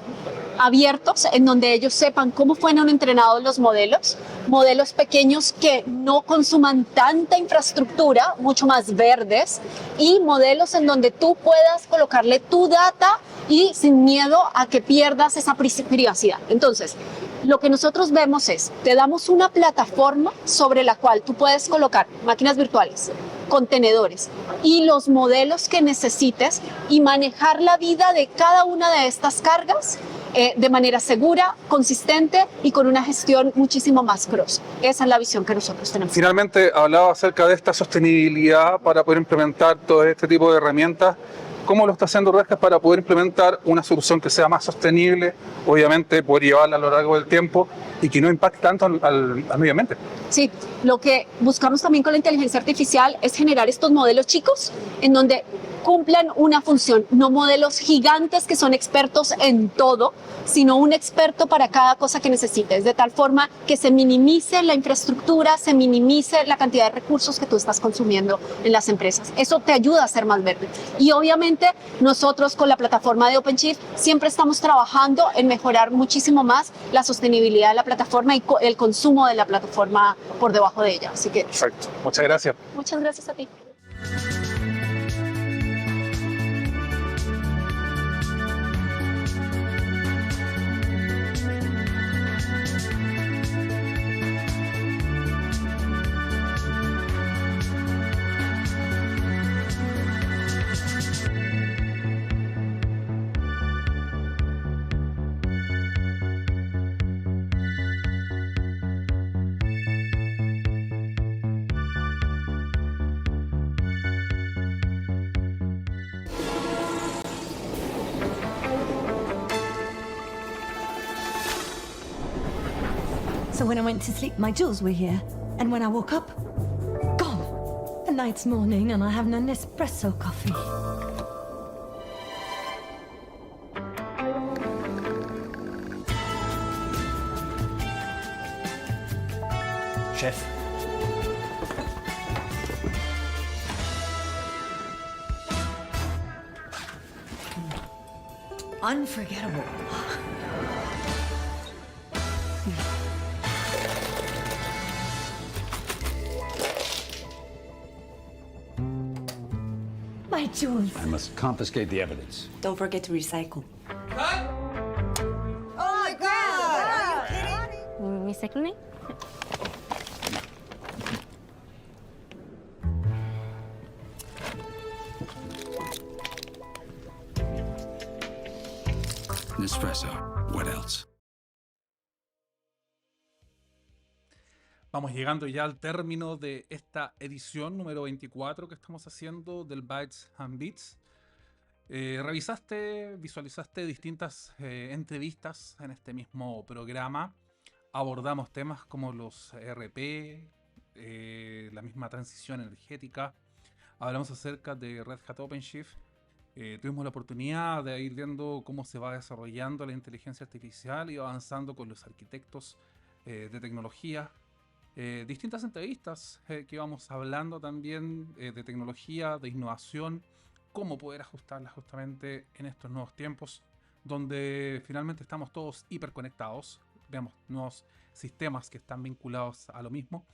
abiertos, en donde ellos sepan cómo fueron entrenados los modelos pequeños que no consuman tanta infraestructura, mucho más verdes, y modelos en donde tú puedas colocarle tu data y sin miedo a que pierdas esa privacidad. Entonces, lo que nosotros vemos es, te damos una plataforma sobre la cual tú puedes colocar máquinas virtuales, contenedores y los modelos que necesites y manejar la vida de cada una de estas cargas de manera segura, consistente y con una gestión muchísimo más cross. Esa es la visión que nosotros tenemos. Finalmente, hablaba acerca de esta sostenibilidad para poder implementar todo este tipo de herramientas. ¿Cómo lo está haciendo Redcast para poder implementar una solución que sea más sostenible, obviamente poder llevarla a lo largo del tiempo y que no impacte tanto al medio ambiente? Sí, lo que buscamos también con la inteligencia artificial es generar estos modelos chicos en donde cumplan una función, no modelos gigantes que son expertos en todo, sino un experto para cada cosa que necesites, de tal forma que se minimice la infraestructura, se minimice la cantidad de recursos que tú estás consumiendo en las empresas. Eso te ayuda a ser más verde. Y obviamente nosotros con la plataforma de OpenShift siempre estamos trabajando en mejorar muchísimo más la sostenibilidad de la plataforma y el consumo de la plataforma por debajo de ella. Así que Perfecto. Muchas gracias. muchas gracias a ti. So when I went to sleep, my jewels were here. And when I woke up, gone. A night's morning and I have no Nespresso coffee. Chef. Unforgettable. My jewels. I must confiscate the evidence. Don't forget to recycle. Oh my God! Are you kidding? Mi second name? Nespresso. What else? Vamos llegando ya al término de esta edición número 24 que estamos haciendo del Bytes and Bits. Revisaste, visualizaste distintas entrevistas en este mismo programa. Abordamos temas como los ERP, la misma transición energética. Hablamos acerca de Red Hat OpenShift. Tuvimos la oportunidad de ir viendo cómo se va desarrollando la inteligencia artificial y avanzando con los arquitectos de tecnología. Distintas entrevistas que íbamos hablando también de tecnología, de innovación, cómo poder ajustarlas justamente en estos nuevos tiempos, donde finalmente estamos todos hiperconectados, vemos nuevos sistemas que están vinculados a lo mismo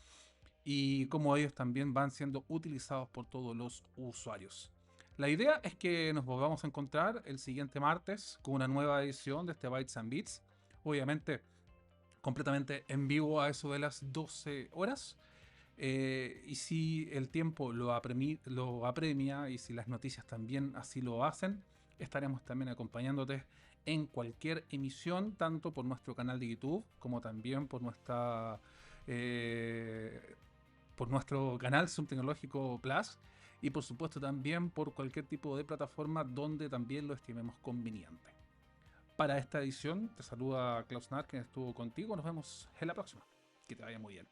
y cómo ellos también van siendo utilizados por todos los usuarios. La idea es que nos volvamos a encontrar el siguiente martes con una nueva edición de este Bytes and Bits, obviamente completamente en vivo a eso de las 12 horas. Y si el tiempo lo apremia y si las noticias también así lo hacen, estaremos también acompañándote en cualquier emisión, tanto por nuestro canal de YouTube como también por nuestro canal Zoom Tecnológico Plus y por supuesto también por cualquier tipo de plataforma donde también lo estimemos conveniente. Para esta edición te saluda Klaus Nahr, quien estuvo contigo. Nos vemos en la próxima. Que te vaya muy bien.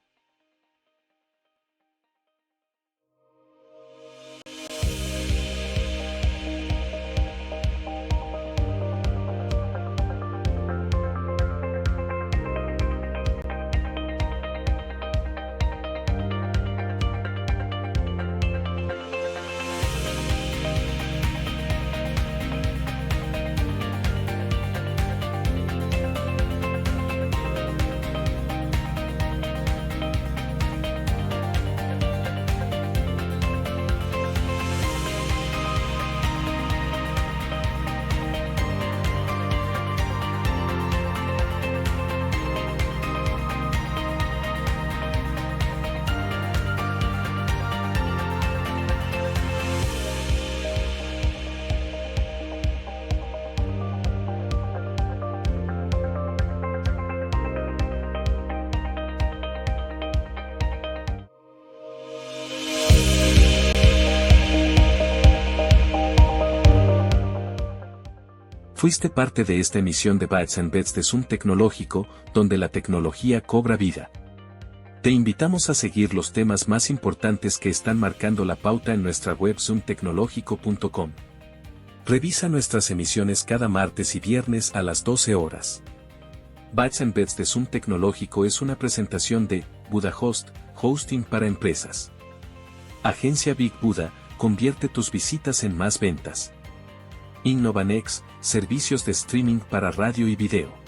Fuiste parte de esta emisión de Bytes and Bets de Zoom Tecnológico, donde la tecnología cobra vida. Te invitamos a seguir los temas más importantes que están marcando la pauta en nuestra web zoomtecnológico.com. Revisa nuestras emisiones cada martes y viernes a las 12 horas. Bytes and Bets de Zoom Tecnológico es una presentación de Buda Host, hosting para empresas. Agencia Big Buda, convierte tus visitas en más ventas. Innovanex, servicios de streaming para radio y video.